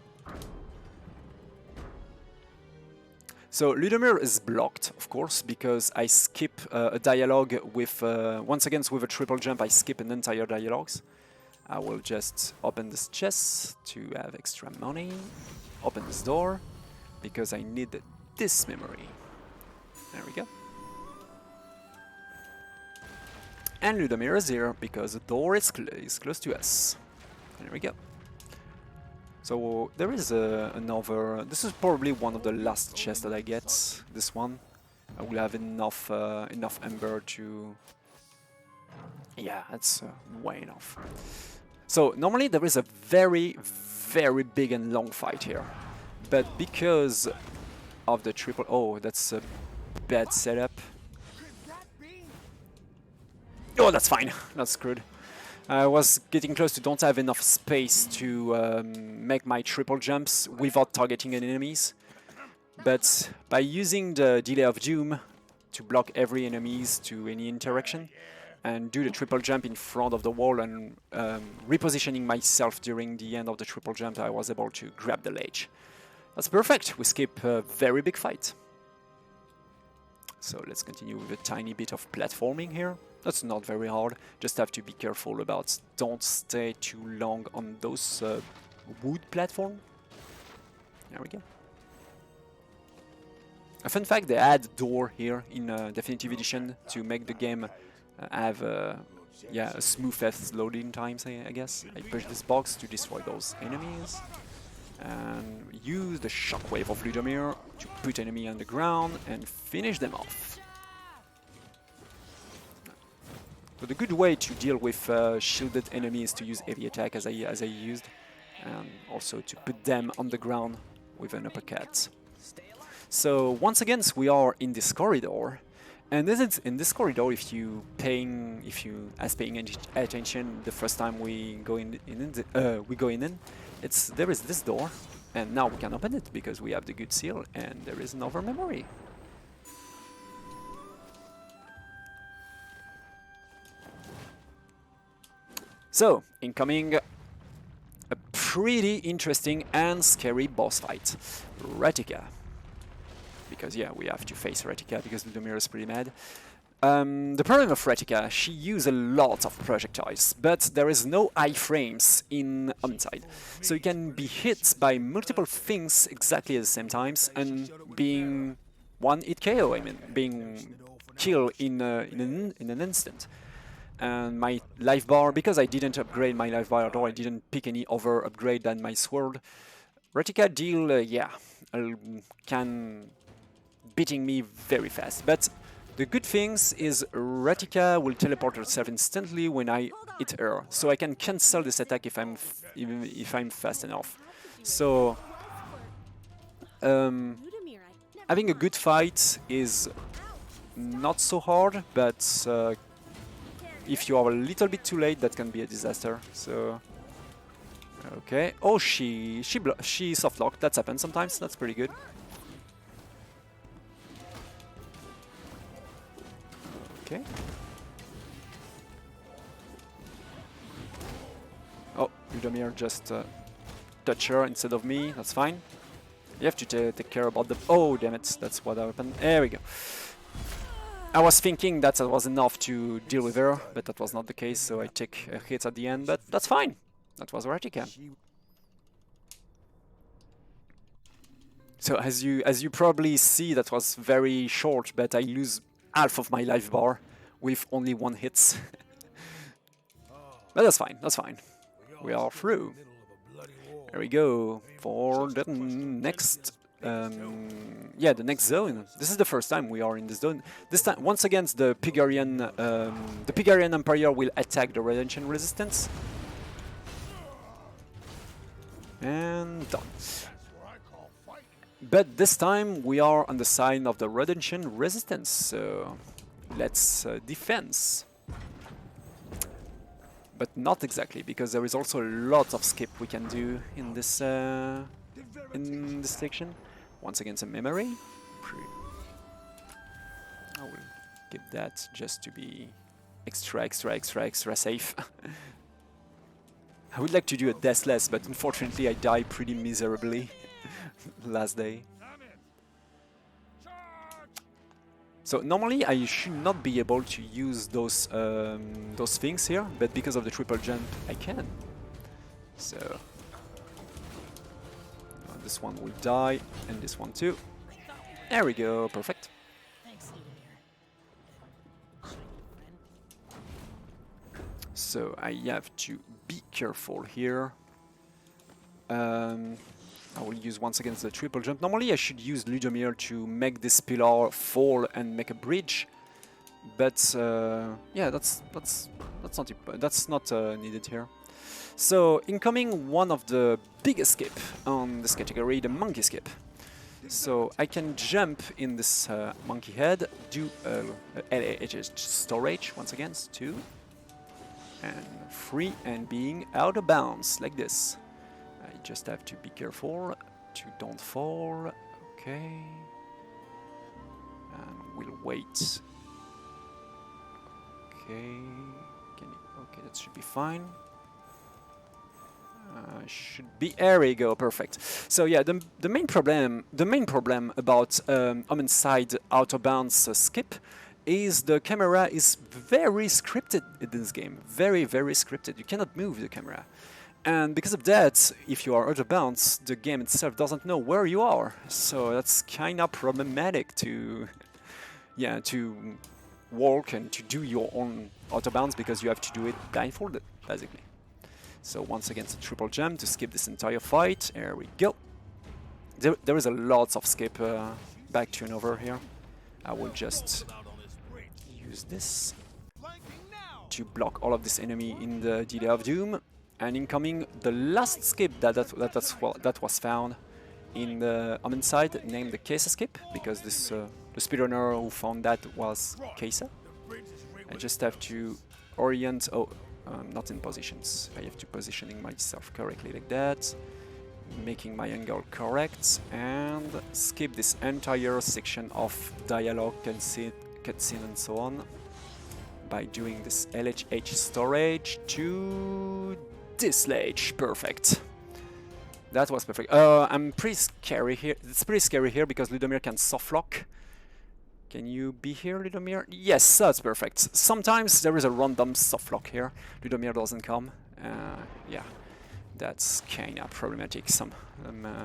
So Ludomir is blocked, of course, because I skip a dialogue with, once again with a triple jump, I skip an entire dialogues. I will just open this chest to have extra money, open this door, because I need this memory. There we go. And Ludomir is here, because the door is close to us. There we go. So there is another. This is probably one of the last chests that I get. This one, I will have enough enough ember to. Yeah, that's way enough. So normally there is a very, very big and long fight here, but because of the triple. Oh, that's a bad setup. Oh, that's fine. That's screwed. I was getting close to don't have enough space to make my triple jumps without targeting any enemies. But by using the Delay of Doom to block every enemies to any interaction and do the triple jump in front of the wall and repositioning myself during the end of the triple jump, I was able to grab the ledge. That's perfect. We skip a very big fight. So let's continue with a tiny bit of platforming here. That's not very hard, just have to be careful about don't stay too long on those wood platform. There we go. A fun fact, they add door here in Definitive Edition to make the game have yeah, a smoothest loading times, I guess. I push this box to destroy those enemies. And use the shockwave of Ludomir to put enemy on the ground and finish them off. So the good way to deal with shielded enemies is to use heavy attack as I used, and also to put them on the ground with an uppercut. So once again, we are in this corridor, and in this corridor, if you paying attention the first time we go in, there is this door, and now we can open it because we have the good seal, and there is another memory. So, incoming a pretty interesting and scary boss fight. Retica. Because yeah, we have to face Retica because Ludomir is pretty mad. The problem of Retica, she uses a lot of projectiles, but there is no iframes in Omensight. So you can be hit by multiple things exactly at the same times and being one hit KO, I mean, being killed in an instant. And my life bar, because I didn't upgrade my life bar at all, I didn't pick any other upgrade than my sword. Retica deal, yeah, can beating me very fast. But the good things is Retica will teleport herself instantly when I hit her, so I can cancel this attack if I'm fast enough. So having a good fight is not so hard, but if you are a little bit too late, that can be a disaster. So, okay. Oh, she soft locked. That's happened sometimes. That's pretty good. Okay. Oh, Ludomir just touched her instead of me. That's fine. You have to take care about the. Oh, damn it! That's what happened. There we go. I was thinking that was enough to deal with her, but that was not the case, so I take a hit at the end, but that's fine. That was Retica. So as you probably see, that was very short, but I lose half of my life bar with only one hit. But that's fine, that's fine. We are through. There we go for the next yeah, the next zone. This is the first time we are in this zone. This time, once again, the Pigarian Empire will attack the Redemption Resistance. And done. But this time we are on the side of the Redemption Resistance, so let's defense. But not exactly, because there is also a lot of skip we can do in this section. Once again, some memory. I will keep that just to be extra safe. I would like to do a deathless, but unfortunately I died pretty miserably last day. So normally I should not be able to use those things here, but because of the triple jump I can. So this one will die, and this one too. There we go, perfect. So I have to be careful here. I will use once again the triple jump. Normally I should use Ludomir to make this pillar fall and make a bridge, but yeah, that's not needed here. So incoming one of the biggest skip on this category, the monkey skip. So I can jump in this monkey head, do storage once again, 2 and 3, and being out of bounds like this. I just have to be careful to don't fall. Okay, and we'll wait. Okay, okay, that should be fine. Should be, there we go, perfect. So yeah, the main problem about Omensight out of bounds skip is the camera is very scripted in this game, very scripted. You cannot move the camera, and because of that, if you are out of bounds, the game itself doesn't know where you are. So that's kind of problematic to, yeah, to walk and to do your own out of bounds, because you have to do it blindfolded, basically. So once again, it's a triple jump to skip this entire fight. There we go. There is a lot of skip back to and over here. I will just use this to block all of this enemy in the Delay of Doom. And incoming the last skip that was found in the Omensight, named the Kesa skip, because this the speedrunner who found that was Kesa. I just have to orient. Oh. Not in positions. I have to positioning myself correctly like that, making my angle correct, and skip this entire section of dialogue, cutscene and so on by doing this LHH storage to dislodge. Perfect. That was perfect. I'm pretty scary here. It's pretty scary here because Ludomir can softlock. Can you be here, Ludomir? Yes, that's perfect. Sometimes there is a random softlock here. Ludomir doesn't come. Yeah, that's kind of problematic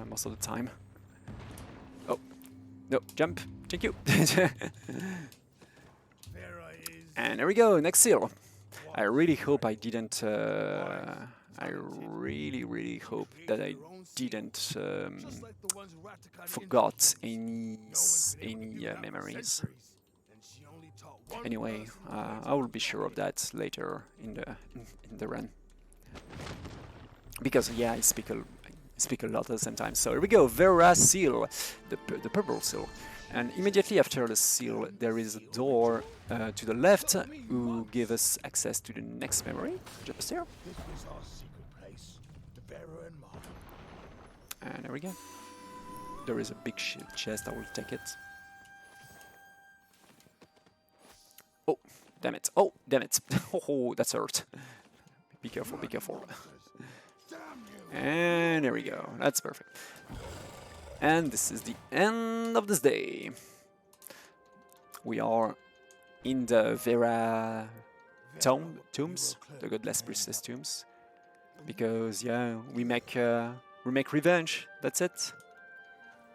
most of the time. Oh, no, jump. Thank you. And there we go, next seal. I really hope I didn't... I really hope that I didn't forgot any memories. Anyway, I will be sure of that later in the run, because yeah, I speak a lot at the same time. So here we go, Vera seal, the purple seal, and immediately after the seal there is a door to the left who give us access to the next memory, just here. And there we go. There is a big chest, I will take it. Oh, damn it. Oh, damn it. Oh, that's hurt. Be careful, be careful. And there we go. That's perfect. And this is the end of this day. We are in the Vera tombs, the Godless Priestess tombs. Because, yeah, we make revenge, that's it.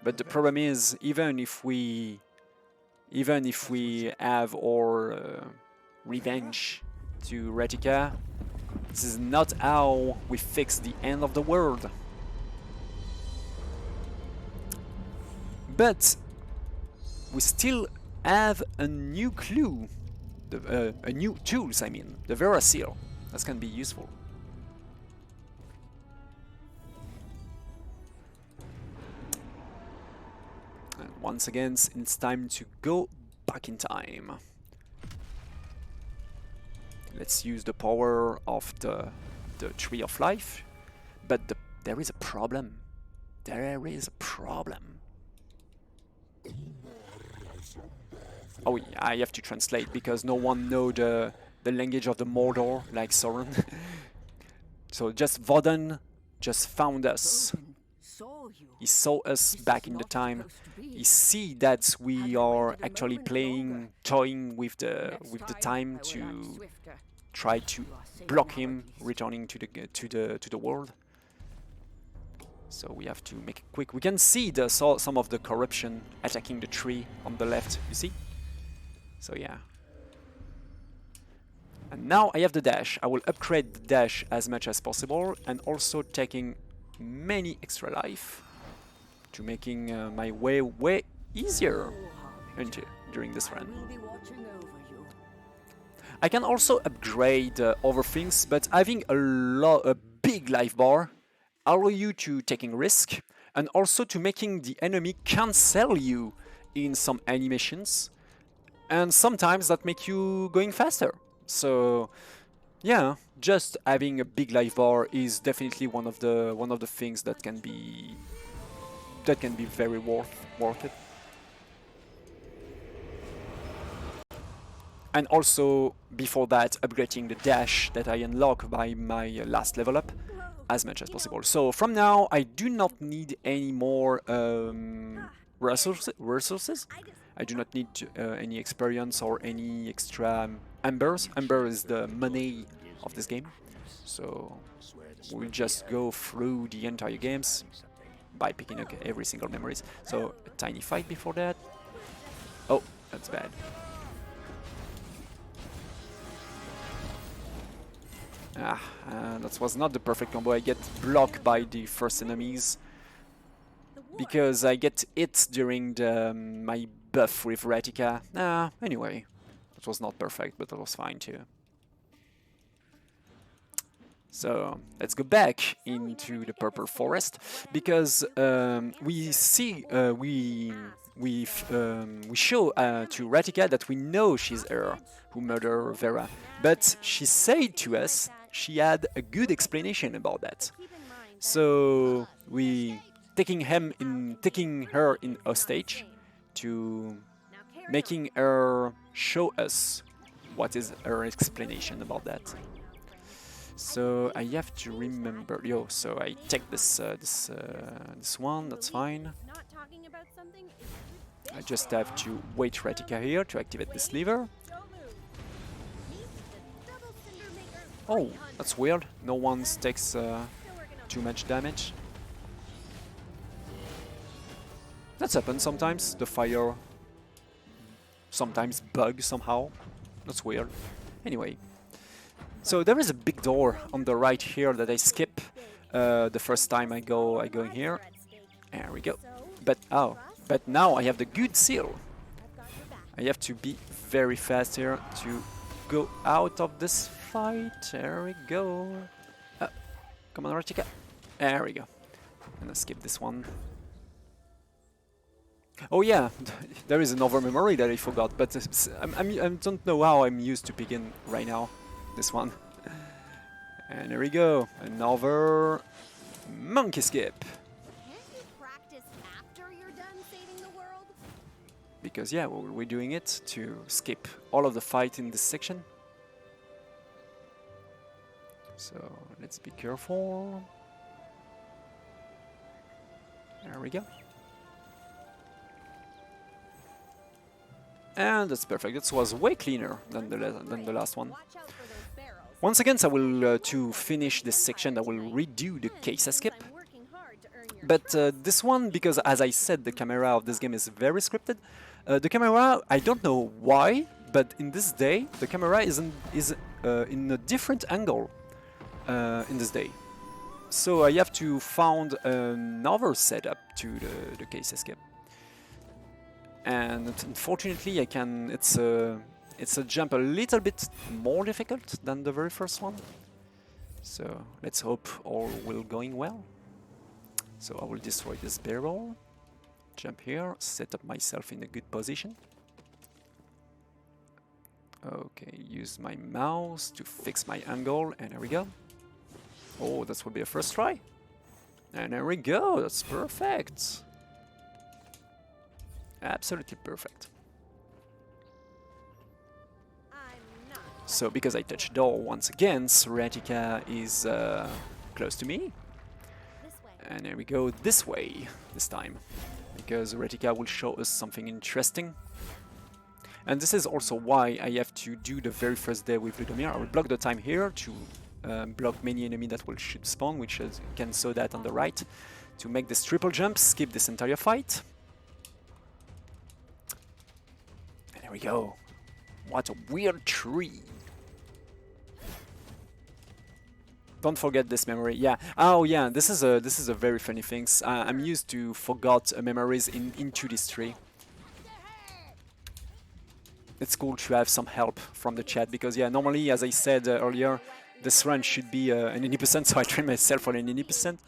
But the problem is, even if we have our revenge to Retica, this is not how we fix the end of the world. But we still have a new clue, a new tools, I mean, the Vera seal. That's gonna be useful. And once again, it's time to go back in time. Let's use the power of the Tree of Life. But there is a problem. There is a problem. Oh yeah, I have to translate because no one knows the language of the Mordor, like Sauron. So just Vodan just found us. He saw us back in the time. He see that we are actually toying with the time to try to block him returning to the world. So we have to make it quick. We can see some of the corruption attacking the tree on the left. You see? So yeah. And now I have the dash. I will upgrade the dash as much as possible, and also taking many extra life to making my way easier during this run. We'll be watching over you. I can also upgrade other things, but having a big life bar allow you to taking risk and also to making the enemy cancel you in some animations, and sometimes that make you going faster. So yeah, just having a big life bar is definitely one of the things that can be very worth it. And also, before that, upgrading the dash that I unlock by my last level up as much as possible. So from now, I do not need any more resources. I do not need any experience or any extra embers. Ember is the money of this game. So we'll just go through the entire games by picking up every single memories. So a tiny fight before that. Oh, that's bad. That was not the perfect combo. I get blocked by the first enemies because I get hit during my buff with Ratika. Anyway, it was not perfect, but it was fine too. So let's go back into the purple forest because we see we show to Ratika that we know she's her who murdered Vera, but she said to us she had a good explanation about that. So we taking her in hostage to making her show us what is her explanation about that. So I have to remember. So I take this one. That's fine. I just have to wait Ratika here to activate this lever. Oh, that's weird. No one takes too much damage. That's happened sometimes. The fire sometimes bugs somehow. That's weird. Anyway. So there is a big door on the right here that I skip the first time I go in here. There we go. But now I have the good seal. I have to be very fast here to go out of this fight. There we go. Come on, Ratika. There we go. I'm gonna skip this one. Oh yeah, there is another memory that I forgot, but I don't know how I'm used to begin right now. This one. And there we go. Another monkey skip. Can't you practice after you're done saving the world? Because yeah, we're doing it to skip all of the fight in this section. So let's be careful. There we go. And that's perfect. This was way cleaner than the last one. Once again, I will to finish this section, I will redo the case escape. But this one, because as I said, the camera of this game is very scripted. The camera, I don't know why, but in this day, the camera is in a different angle in this day. So I have to find another setup to the case escape. And unfortunately, I can. It's a jump a little bit more difficult than the very first one. So let's hope all will going well. So I will destroy this barrel, jump here, set up myself in a good position. Okay, use my mouse to fix my angle, and there we go. Oh, that will be a first try. And there we go, that's perfect. Absolutely perfect. So because I touched door once again, Ratika is close to me. And there we go this way this time. Because Ratika will show us something interesting. And this is also why I have to do the very first day with Ludomir. I will block the time here to block many enemies that will should spawn, which you can saw that on the right. To make this triple jump, skip this entire fight. And there we go. What a weird tree. Don't forget this memory. Yeah. Oh yeah. This is a very funny thing. I'm used to forgot memories into this tree. It's cool to have some help from the chat because yeah, normally as I said earlier, this run should be an 80%, so I train myself on an 80%.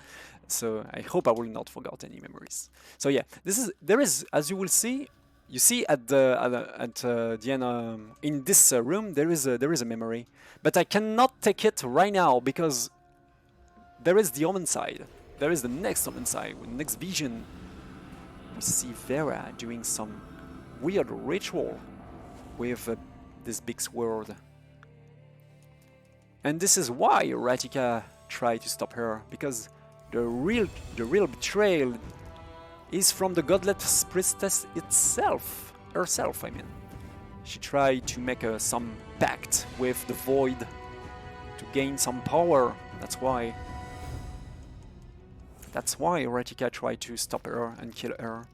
So I hope I will not forget any memories. So yeah, there is, as you will see, you see at the end in this room there is a memory, but I cannot take it right now because there is the Omensight. There is the next Omensight, next vision. We see Vera doing some weird ritual with this big sword. And this is why Ratika tried to stop her, because the real betrayal is from the godless priestess herself, I mean. She tried to make some pact with the void to gain some power. That's why Ratika tried to stop her and kill her.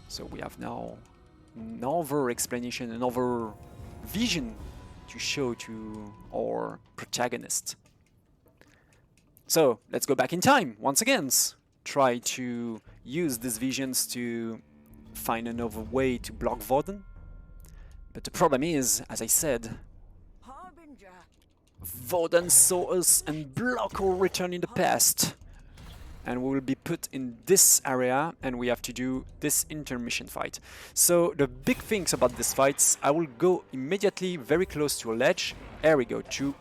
So we have now another explanation, another vision to show to our protagonist. So let's go back in time once again. Try to use these visions to find another way to block Voden. But the problem is, as I said, Voden saw us and blocked our return in the past. And we will be put in this area and we have to do this intermission fight. So the big things about this fight, I will go immediately very close to a ledge. There we go, to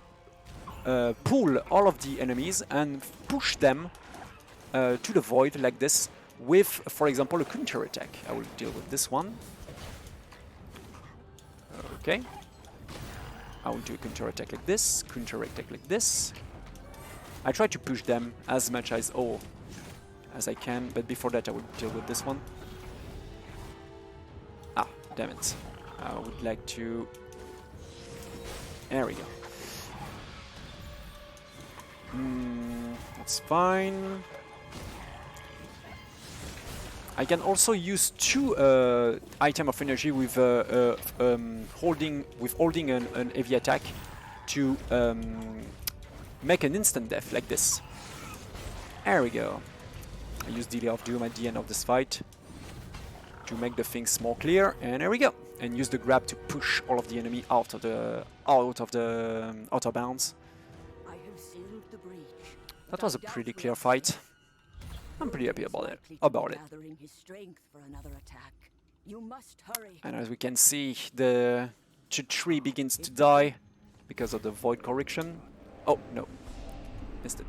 pull all of the enemies and push them to the void like this with, for example, a counter attack. I will deal with this one. Okay. I will do a counter attack like this, counter attack like this. I try to push them as much as I can, but before that I will deal with this one. Ah, damn it. I would like to... There we go. That's fine. I can also use 2 items of energy with holding an heavy attack to make an instant death like this. There we go. I use Delay of Doom at the end of this fight to make the things more clear, and there we go. And use the grab to push all of the enemy out of the outer bounds. That was a pretty clear fight. I'm pretty happy about it. And as we can see, the tree begins to die because of the void correction. Oh no, missed it.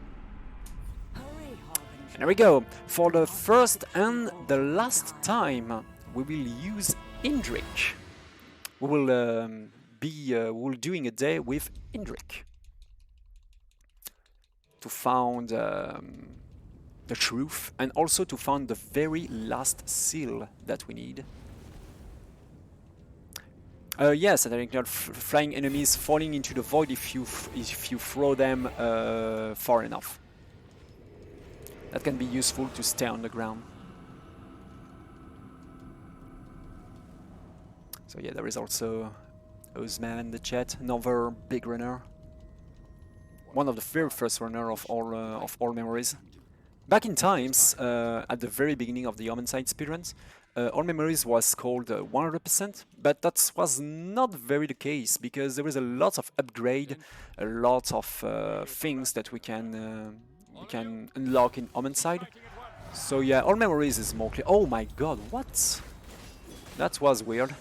And there we go. For the first and the last time, we will use Indrik. We will be doing a day with Indrik to find the truth and also to find the very last seal that we need. Yes, I think flying enemies falling into the void if you throw them far enough. That can be useful to stay on the ground. So yeah, there is also Ozman in the chat, another big runner. One of the very first runner of all memories. Back in times, at the very beginning of the Omensight speedruns, all memories was called 100%, but that was not very the case because there is a lot of upgrade, a lot of things that we can unlock in Omensight. So yeah, all memories is more clear. Oh my god, what? That was weird.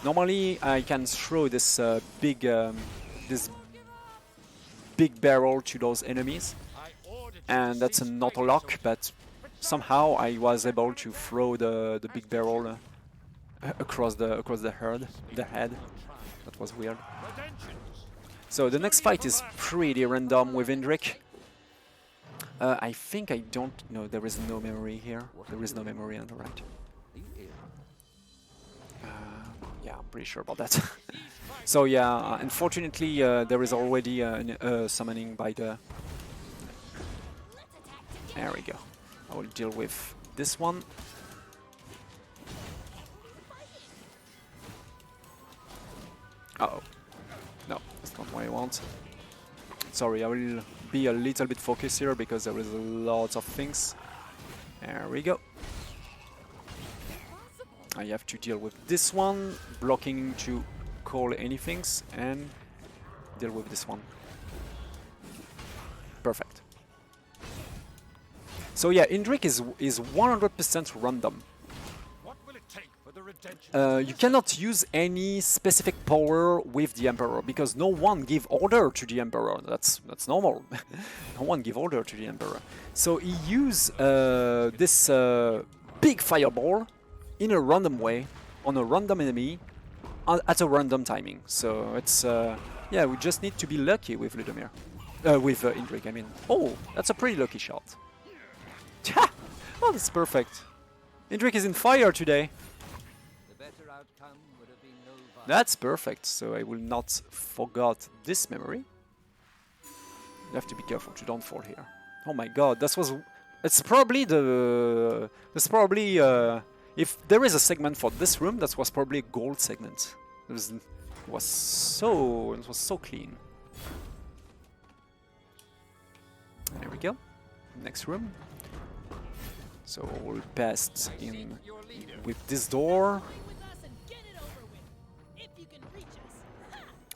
Normally I can throw this big barrel to those enemies, and that's an auto lock, but somehow I was able to throw the big barrel across the head. That was weird. So the next fight is pretty random with Indrik. I think I don't know. There is no memory here. There is no memory on the right. Yeah, I'm pretty sure about that. So yeah, unfortunately, there is already a summoning by the... There we go. I will deal with this one. Uh-oh. No, that's not what I want. Sorry, I will be a little bit focused here because there is a lot of things. There we go. I have to deal with this one, blocking to call anything, and deal with this one. Perfect. So yeah, Indrik is 100% random. You cannot use any specific power with the Emperor because no one give order to the Emperor. That's normal. No one give order to the Emperor. So he use this big fireball in a random way on a random enemy at a random timing. So it's yeah, we just need to be lucky with Ludomir, with Indrik. I mean, oh, that's a pretty lucky shot. Oh, that's perfect. Indrik is in fire today. That's perfect, so I will not forget this memory. You have to be careful to don't fall here. Oh my god, that was... It's probably the... It's probably... if there is a segment for this room, that was probably a gold segment. It was so clean. There we go. Next room. So we'll pass in with this door.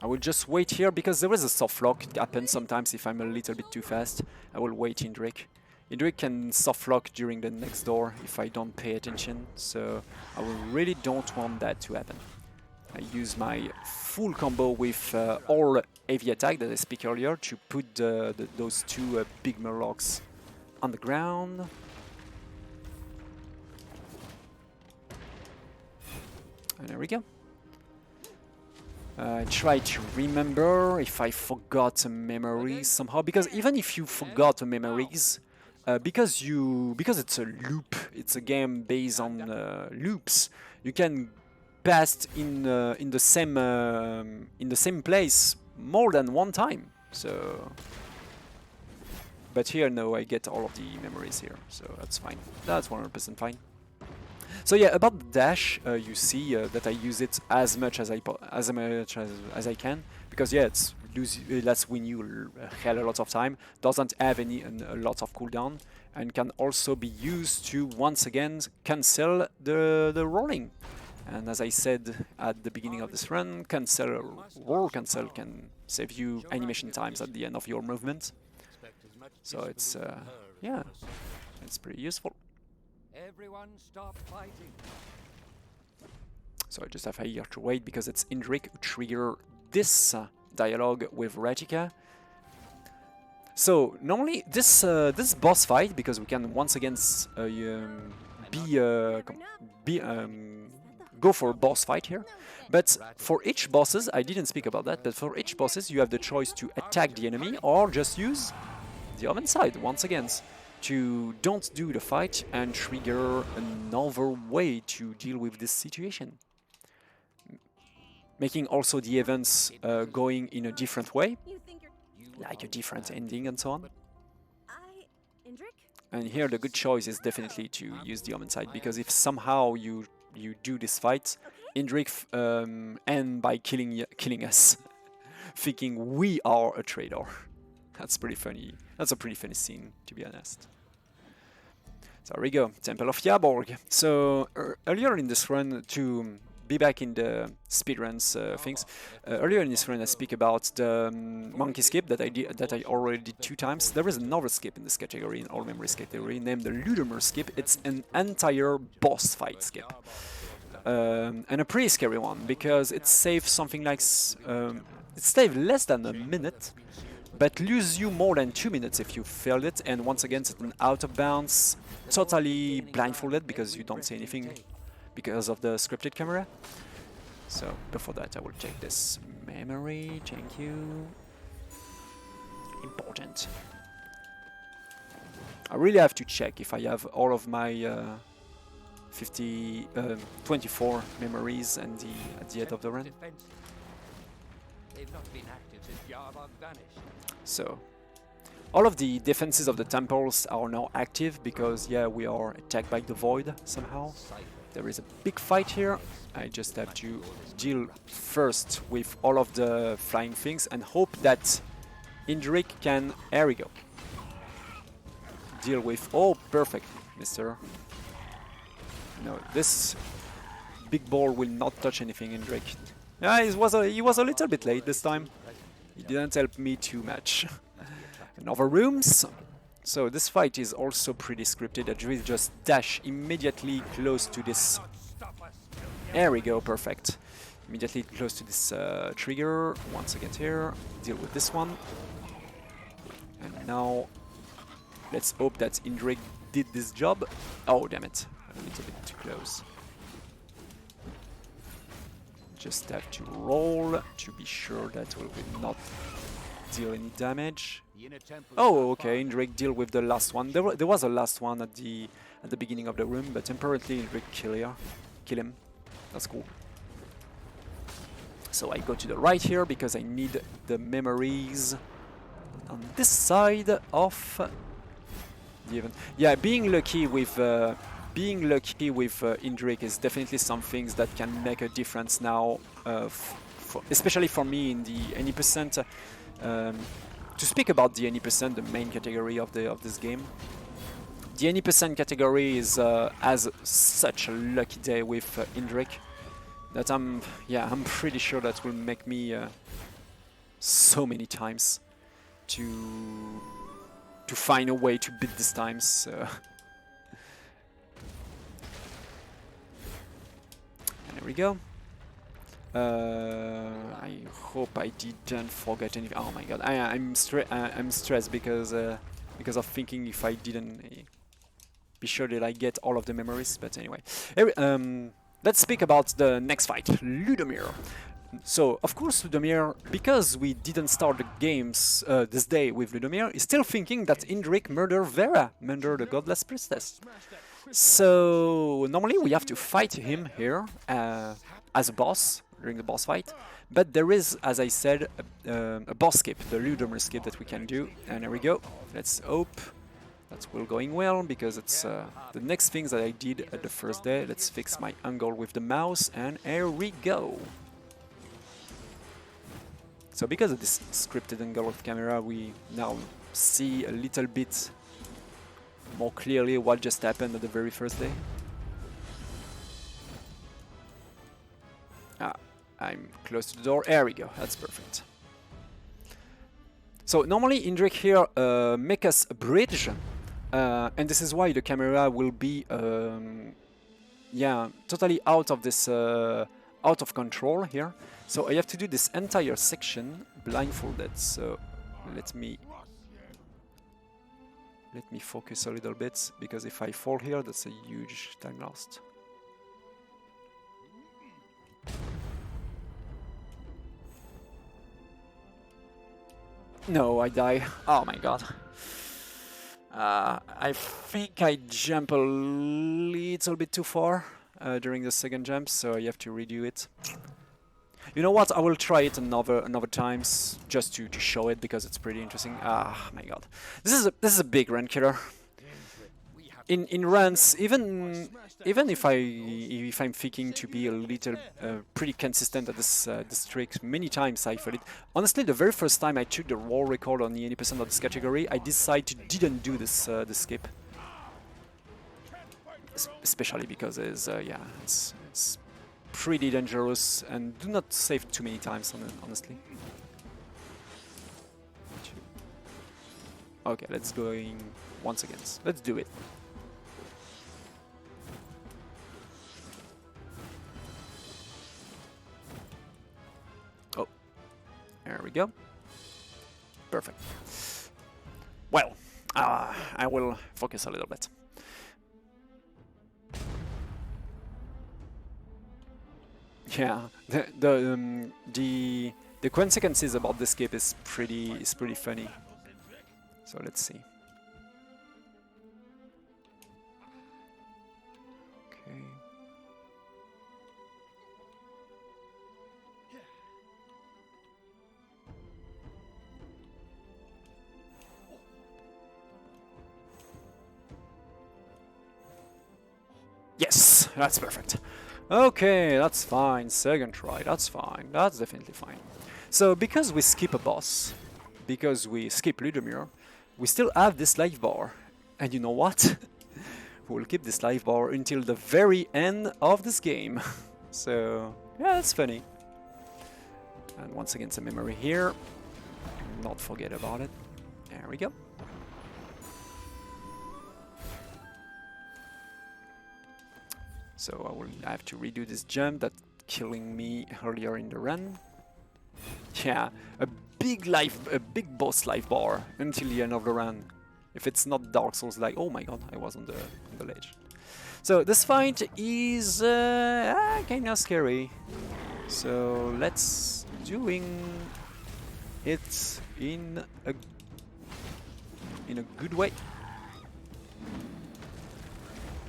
I will just wait here because there is a soft lock. It happens sometimes if I'm a little bit too fast. I will wait Indrik. Indrik can soft lock during the next door if I don't pay attention, so I really don't want that to happen. I use my full combo with all heavy attack that I speak earlier to put those two big murlocs on the ground. And there we go. I try to remember if I forgot a memory somehow, because even if you forgot a memories, because it's a loop, it's a game based on loops, you can pass in the same place more than one time. So, but here no, I get all of the memories here, so that's fine. That's 100% fine. So yeah, about the dash, you see that I use it as much as I can, because yeah, it lets win you a hell a lot of time, doesn't have a lot of cooldown, and can also be used to once again cancel the rolling. And as I said at the beginning of this run, roll cancel can save you animation times at the end of your movement. So it's yeah, it's pretty useful. Everyone stop fighting. So I just have here to wait because it's Indrik who trigger this dialogue with Ratika. So normally this boss fight, because we can once again go for a boss fight here. But for each bosses, I didn't speak about that, but for each bosses you have the choice to attack the enemy or just use the Omensight once again, to don't do the fight and trigger another way to deal with this situation. Making also the events going in a different way, like a different ending and so on. And here the good choice is definitely to use the Omensight, because if somehow you do this fight, Indrik end by killing us, thinking we are a traitor. That's pretty funny. That's a pretty funny scene, to be honest. So here we go, Temple of Yaborg. So earlier in this run, to be back in the speedruns things, earlier in this run I speak about the monkey skip that I already did 2 times. There is another skip in this category, in all memories category, named the Ludomir skip. It's an entire boss fight skip. And a pretty scary one, because it saves something like it saves less than a minute, but lose you more than 2 minutes if you failed it, and once again it's an out of bounds, totally blindfolded because you don't see anything because of the scripted camera. So before that I will check this memory, thank you. Important. I really have to check if I have all of my 24 memories and at the end of the run. They've not been active since Yaborg vanished. So, all of the defenses of the temples are now active because, yeah, we are attacked by the void somehow. There is a big fight here. I just have to deal first with all of the flying things and hope that Indrik can... There we go. Deal with... Oh, perfect, mister. No, this big ball will not touch anything, Indrik. Yeah, he was a little bit late this time. He didn't help me too much. Another rooms. So this fight is also pretty scripted. I will just dash immediately close to this. There we go, perfect. Immediately close to this trigger. Once again here, deal with this one. And now, let's hope that Indrik did this job. Oh, damn it. A little bit too close. Just have to roll to be sure that we will not deal any damage. Oh, okay, Indrik deal with the last one. There was a last one at the beginning of the room, but apparently Indrik kill him. That's cool. So I go to the right here because I need the memories on this side of the event. Yeah, being lucky with Indrik is definitely some things that can make a difference now, especially for me in the any percent. To speak about the any percent, the main category of this game, the any percent category is has such a lucky day with Indrik that I'm pretty sure that will make me so many times to find a way to beat these times. There we go. I hope I didn't forget anything. Oh my god, I'm stressed because of thinking if I didn't be sure that I get all of the memories. But anyway, let's speak about the next fight, Ludomir. So of course Ludomir, because we didn't start the games this day with Ludomir, is still thinking that Indrik murdered Vera, murdered the godless priestess. So normally we have to fight him here as a boss during the boss fight, but there is, as I said, a boss skip, the Ludomir skip that we can do, and there we go. Let's hope that's will going well, because it's the next things that I did at the first day. Let's fix my angle with the mouse, and here we go. So because of this scripted angle of camera, we now see a little bit more clearly what just happened at the very first day. I'm close to the door. There we go. That's perfect. So normally Indrik here make us a bridge, and this is why the camera will be totally out of this out of control here. So I have to do this entire section blindfolded. So let me focus a little bit, because if I fall here, that's a huge time lost. No, I die. Oh my god. I think I jump a little bit too far during the second jump, so I have to redo it. You know what? I will try it another times just to show it, because it's pretty interesting. Ah, my god, this is a big run killer. In runs, even if I'm thinking to be a little pretty consistent at this trick, many times I failed it. Honestly, the very first time I took the world record on the 80% of this category, I decided to didn't do this skip, especially because it's pretty dangerous and do not save too many times, honestly. Okay, let's go in once again. Let's do it. Oh, there we go. Perfect. Well, I will focus a little bit. Yeah, the consequences about the skip is pretty funny. So let's see. Okay. Yes, that's perfect. Okay, that's fine. Second try, that's fine. That's definitely fine. So because we skip a boss, because we skip Ludomir, we still have this life bar. And you know what? We'll keep this life bar until the very end of this game. So, yeah, that's funny. And once again, some memory here. Not forget about it. There we go. So I will have to redo this jump that's killing me earlier in the run. Yeah, a big boss life bar until the end of the run. If it's not Dark Souls like, oh my god, I was on the ledge. So this fight is kind of scary. So let's doing it in a good way.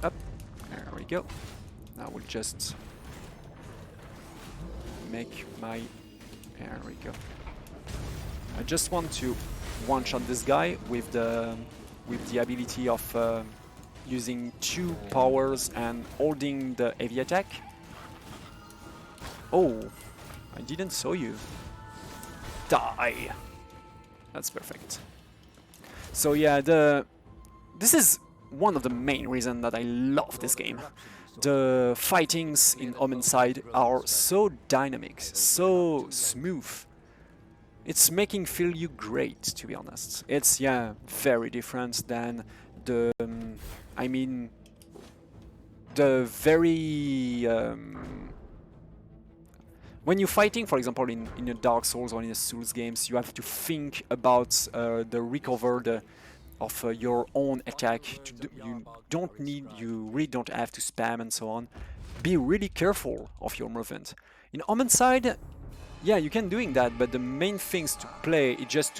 Up, there we go. Now we'll just make my. There we go. I just want to one-shot this guy with the ability of using 2 powers and holding the heavy attack. Oh, I didn't saw you. Die. That's perfect. So yeah, this is one of the main reasons that I love this game. The fightings in Omensight are so dynamic, so smooth. It's making feel you great, to be honest. It's, yeah, very different than the, I mean, the very, when you're fighting, for example, in a Dark Souls or in a Souls games, you have to think about the recover of your own attack. You really don't have to spam and so on. Be really careful of your movement. In Omensight, yeah, you can doing that, but the main things to play is just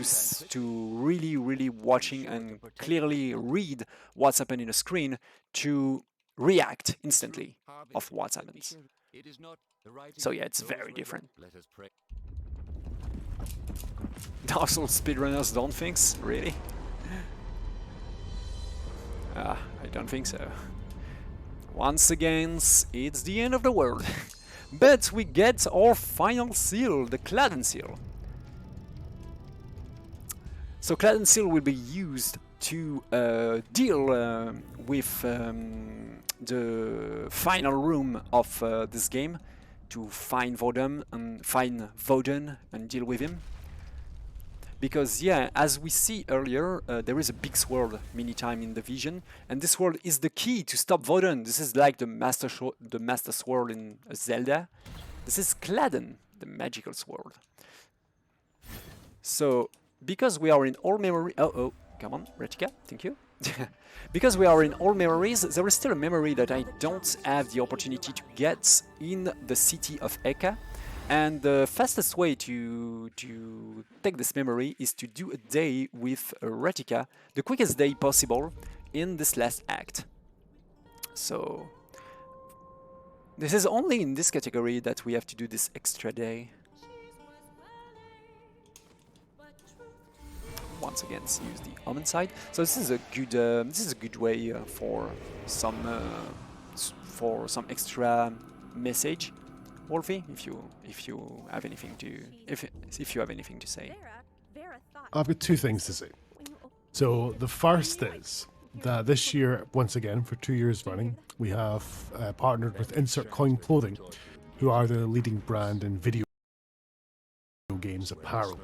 to really watching and clearly read what's happening in the screen to react instantly of what's happening. So yeah, it's very different. Dark Souls speedrunners don't think, really? I don't think so. Once again, it's the end of the world. But we get our final seal, the Claddon Seal. So Claddon Seal will be used to deal with the final room of this game, to find Voden and deal with him. Because yeah, as we see earlier, there is a big sword many times in the vision, and this sword is the key to stop Voden. This is like the master sword in Zelda. This is Claddon, the magical sword. So because we are in all memory, oh, come on, Retika, thank you. Because we are in all memories, there is still a memory that I don't have the opportunity to get in the city of Eka. And the fastest way to take this memory is to do a day with Retika, the quickest day possible in this last act. So this is only in this category that we have to do this extra day. Once again, use the Omensight. So this is a good way for some extra message. Wolfie, if you have anything to say. I've got 2 things to say. So the first is that this year, once again, for 2 years running, we have partnered with Insert Coin Clothing, who are the leading brand in video games apparel.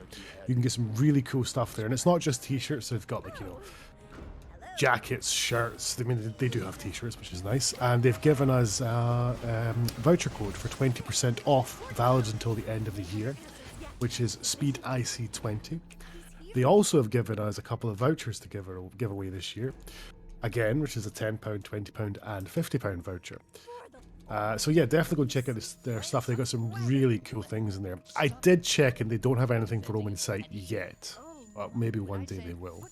You can get some really cool stuff there, and it's not just t-shirts. They've got, like, you know, jackets, shirts. I mean, they do have t-shirts, which is nice, and they've given us a voucher code for 20% off, valid until the end of the year, which is SpeedIC20. They also have given us a couple of vouchers to give away this year, again, which is a £10, £20 and £50 voucher. So yeah, definitely go and check out their stuff. They've got some really cool things in there. I did check, and they don't have anything for Omensight yet. Maybe one day they will.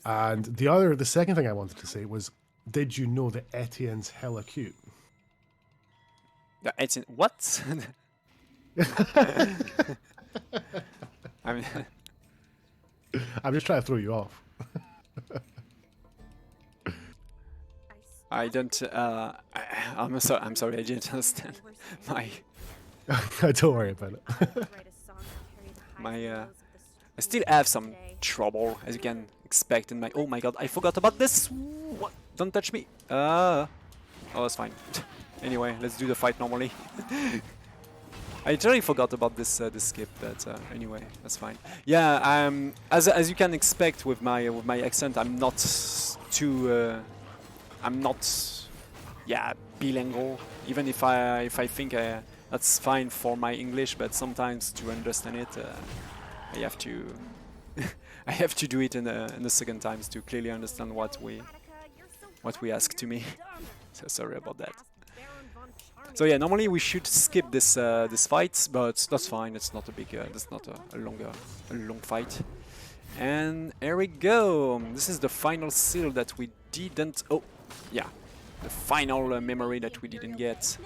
And the second thing I wanted to say was, did you know that Etienne's hella cute? Etienne, what? I mean, I'm just trying to throw you off. I don't. I'm sorry. I didn't understand. Don't worry about it. My still have some trouble, as you can expect in my... Oh my god, I forgot about this! What? Don't touch me! Oh, that's fine. Anyway, let's do the fight normally. I totally forgot about this this skip, but anyway, that's fine. Yeah, as you can expect with my accent, I'm not yeah, bilingual. Even if I think that's fine for my English, but sometimes to understand it, I have to I have to do it in the second times to clearly understand what we ask to me. So sorry about that. So yeah, normally we should skip this this fight, but that's fine. It's not a big, that's not a long fight. And here we go. This is the final seal that we didn't. Oh, yeah, the final memory that we didn't get.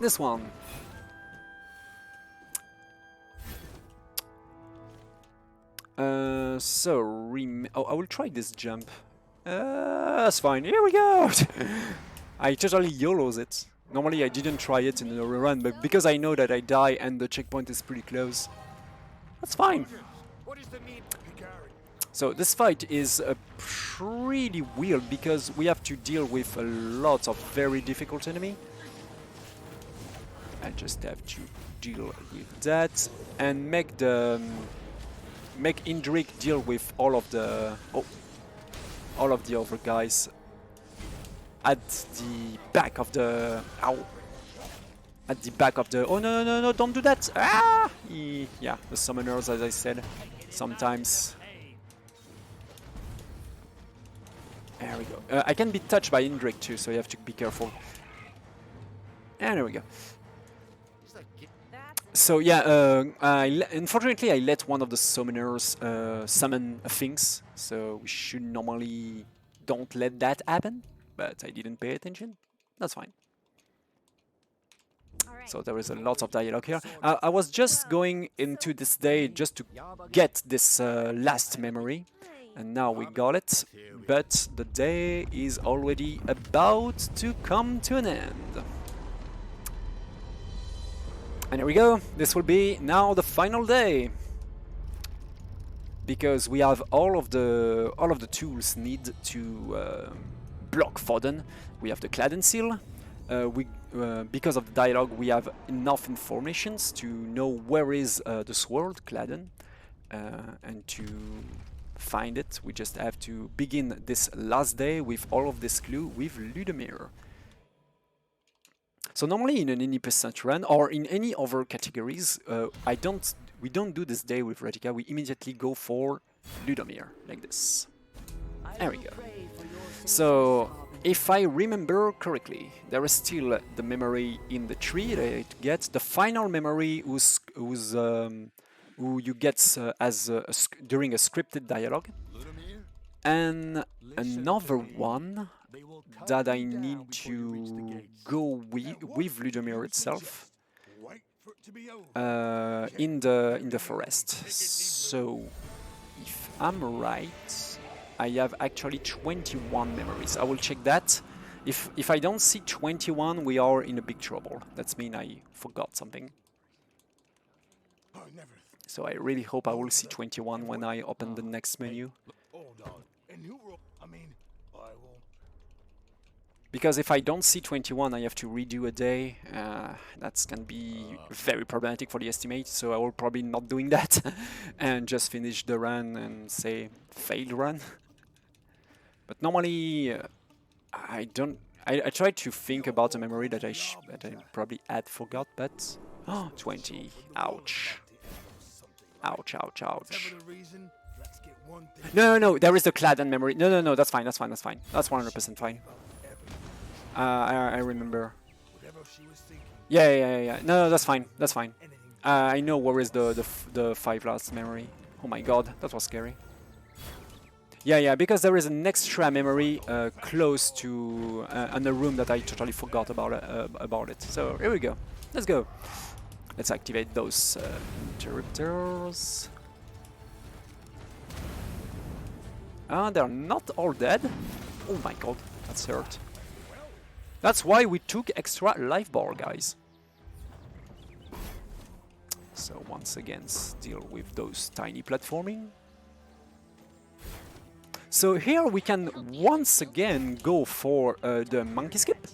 This one. I will try this jump. That's fine. Here we go. I totally YOLOs it. Normally I didn't try it in the run, but because I know that I die and the checkpoint is pretty close, that's fine. So this fight is pretty weird because we have to deal with a lot of very difficult enemy. I just have to deal with that and make Indrik deal with all of the other guys at the back of the oh no, don't do that. Ah! Yeah, the summoners, as I said, sometimes. There we go. I can be touched by Indrik too, so you have to be careful. And there we go. So yeah, unfortunately I let one of the summoners summon things, so we should normally don't let that happen, but I didn't pay attention. That's fine. So there is a lot of dialogue here. I was just going into this day just to get this last memory, and now we got it, but the day is already about to come to an end. And here we go. This will be now the final day, because we have all of the tools need to block Foden. We have the Claden seal. Because of the dialogue, we have enough informations to know where is the sword Claden, and to find it, we just have to begin this last day with all of this clue with Ludemir. So normally in an 80% run or in any other categories, we don't do this day with Radika. We immediately go for Ludemir like this. There we go. So if I remember correctly, there is still the memory in the tree that I get. The final memory who you get during a scripted dialogue, and another one that I need to go with Ludemir itself in the forest. So if I'm right, I have actually 21 memories. I will check that. If I don't see 21, we are in a big trouble. That means I forgot something. So I really hope I will see 21 when I open the next menu. Because if I don't see 21, I have to redo a day. That's gonna be very problematic for the estimate, so I will probably not doing that and just finish the run and say failed run. But normally I try to think about a memory that I probably had forgot, but 20. Ouch. Ouch, ouch, ouch. No, there is the Claden memory. No, that's fine, that's 100% fine. I remember. Yeah. No, that's fine. I know where is the 5 last memory. Oh my god, that was scary. Yeah, because there is an extra memory close to in the room that I totally forgot about it. So here we go. Let's go. Let's activate those interrupters. They're not all dead. Oh my god, that's hurt. That's why we took extra life bar, guys. So once again, deal with those tiny platforming. So here we can once again go for the monkey skip,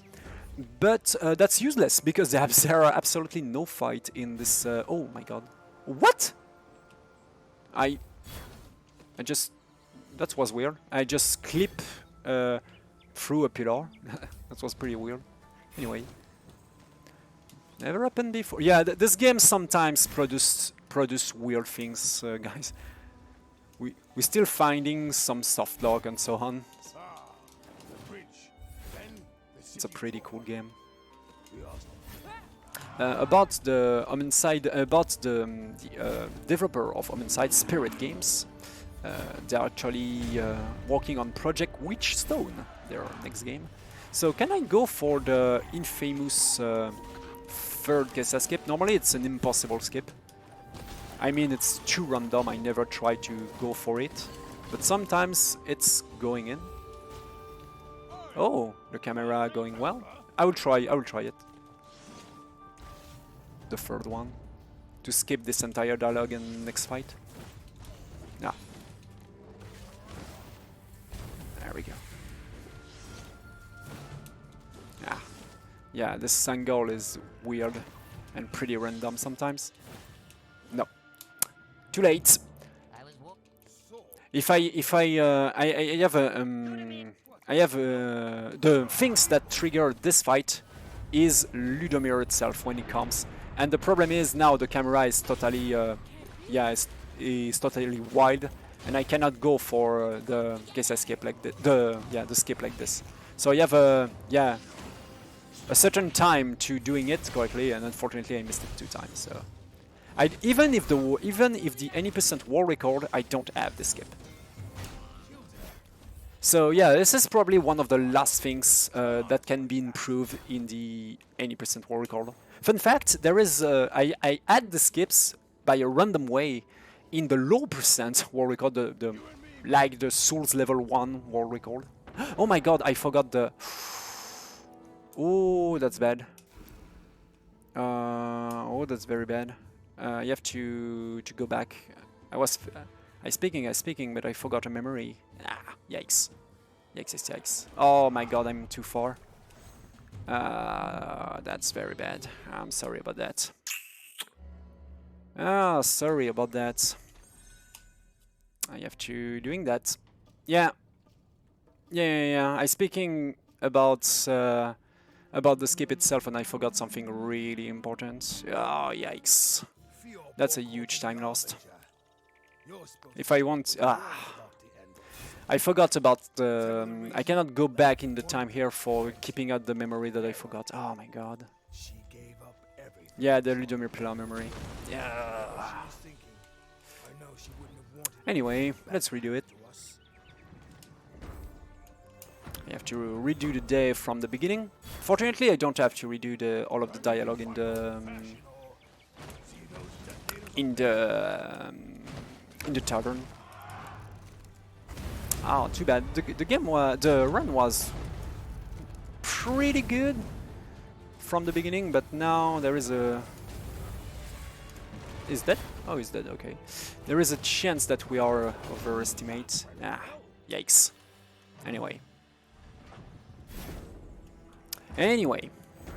but that's useless because there are absolutely no fight in this. Oh my god! What? I just, that was weird. I just clip through a pillar. That was pretty weird. Anyway, never happened before. Yeah, this game sometimes produce weird things, guys. We're still finding some soft lock and so on. It's a pretty cool game. About the Omensight, about the developer of Omensight, Spirit Games, they're actually working on Project Witchstone, their next game. So can I go for the infamous third guess skip? Normally it's an impossible skip. I mean, it's too random, I never try to go for it. But sometimes it's going in. Oh, the camera going well. I will try it. The third one. To skip this entire dialogue in next fight. Yeah. There we go. Yeah. Yeah, this angle is weird and pretty random sometimes. No. Too late. If I have the things that trigger this fight is Ludomir itself when it comes, and the problem is now the camera is totally is totally wide, and I cannot go for the guess escape like the skip like this. So I have a certain time to doing it correctly, and unfortunately I missed it 2 times. So. Even if the any percent war record, I don't have the skip. So yeah, this is probably one of the last things that can be improved in the any percent war record. Fun fact: there is I add the skips by a random way in the low percent war record, like the Souls level 1 war record. Oh my god, I forgot the. Oh, that's bad. Oh, that's very bad. You have to go back. I speaking, but I forgot a memory. Ah, yikes. Yikes. Oh my god, I'm too far. That's very bad. I'm sorry about that. Ah, sorry about that. I have to doing that. Yeah. I speaking about the skip itself, and I forgot something really important. Oh, yikes. That's a huge time lost. If I want... I forgot about the... I cannot go back in the time here for keeping out the memory that I forgot. Oh my god. Yeah, the Ludomir Pillar memory. Yeah. Anyway, let's redo it. I have to redo the day from the beginning. Fortunately, I don't have to redo all of the dialogue in the tavern. Oh, too bad. The run was pretty good from the beginning, but now there is a. Is that? Oh, he's dead. Okay. There is a chance that we are overestimate. Ah, yikes. Anyway,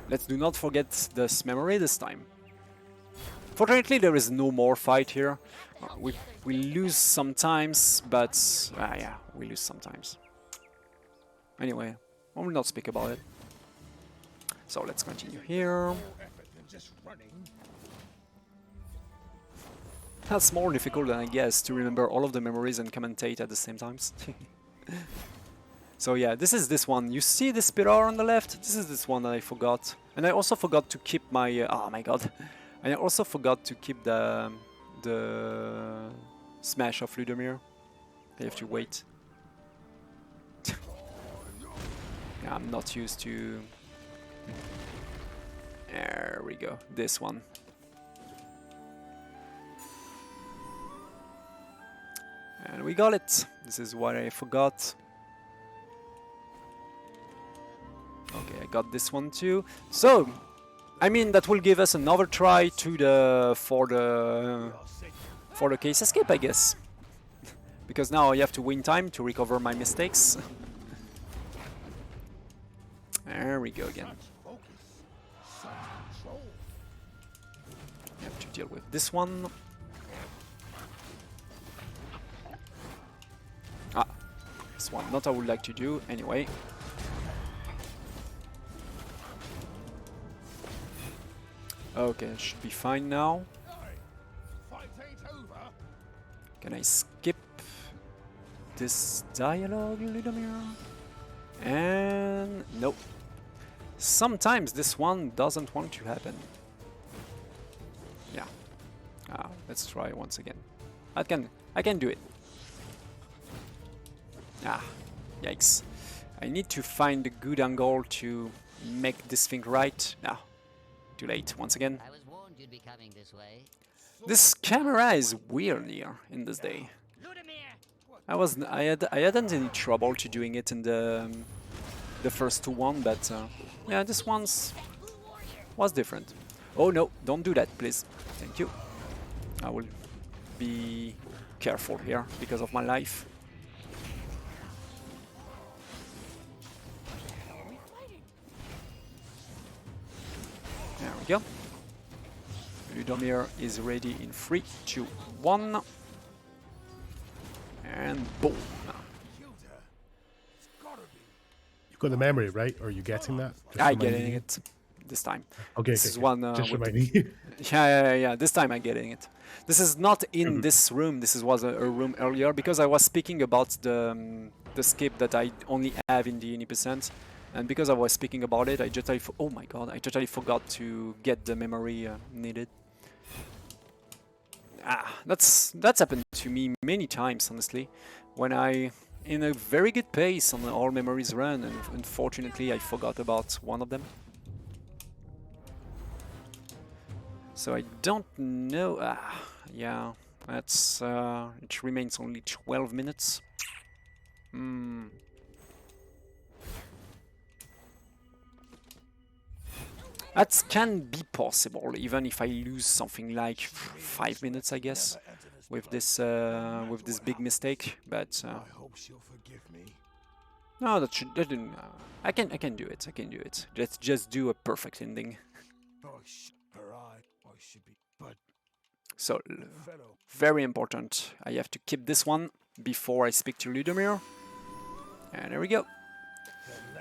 let's do not forget this memory this time. Fortunately, there is no more fight here. We lose sometimes, but yeah, we lose sometimes. Anyway, I will not speak about it. So let's continue here. That's more difficult than I guess to remember all of the memories and commentate at the same times. So yeah, this is this one. You see this pillar on the left? This is this one that I forgot. And I also forgot to keep my... oh my god. I also forgot to keep the smash of Ludomir. I have to wait. Yeah, I'm not used to... There we go. This one. And we got it. This is what I forgot. Okay, I got this one too. So, I mean, that will give us another try to the for the case escape, I guess. Because now I have to win time to recover my mistakes. There we go again. I have to deal with this one. Ah, this one, not I would like to do anyway. Okay, it should be fine now. Can I skip this dialogue, Ludomir? And nope. Sometimes this one doesn't want to happen. Yeah. Let's try once again. I can do it. Ah, yikes. I need to find a good angle to make this thing right. Ah, too late once again. I was warned you'd be coming this way. This camera is weird here in this day. I hadn't any trouble to doing it in the first one, but yeah, this one's was different. Oh no, don't do that, please. Thank you. I will be careful here because of my life. There we go. Ludomir is ready in 3, 2, 1. And boom. You've got the memory, right? Or are you getting that? Just I reminding getting you? it this time. Okay, This is one. just with the- reminding you. Yeah. This time I'm getting it. This is not in this room. This was a room earlier because I was speaking about the skip that I only have in the 80%, and because I was speaking about it, I totally oh my god, I totally forgot to get the memory needed. That's happened to me many times, honestly, when I in a very good pace on the all memories run, and unfortunately I forgot about one of them. So I don't know. Yeah, that's it remains only 12 minutes. That can be possible, even if I lose something like 5 minutes, I guess, with this big mistake. But I hope she'll forgive me. no, that didn't. I can do it. I can do it. Let's just do a perfect ending. Her eye, I should be, but So fellow. very important. I have to keep this one before I speak to Ludomir. And there we go.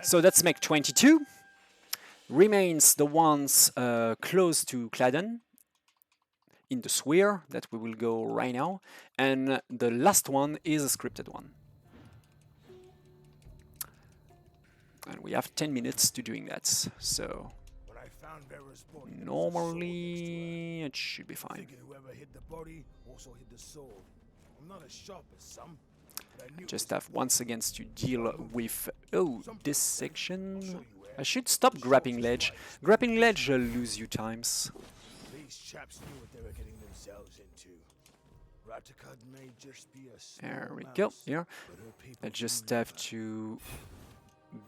So that's make 22. Remains the ones close to Claden in the sphere that we will go right now, and the last one is a scripted one. And we have 10 minutes to doing that, so When I found Vera's body, there was a sword next to her. normally it should be fine. Thinking whoever hid the body also hid the sword. I'm not as sharp as some, but I knew it Just was have once again to deal with this section. I'll show you where. I should stop grabbing ledge. Grabbing ledge lose you times. These chaps knew what they were getting themselves into. Ratikad may just be a small There we go. mouse, Here, but her people I just do have matter. to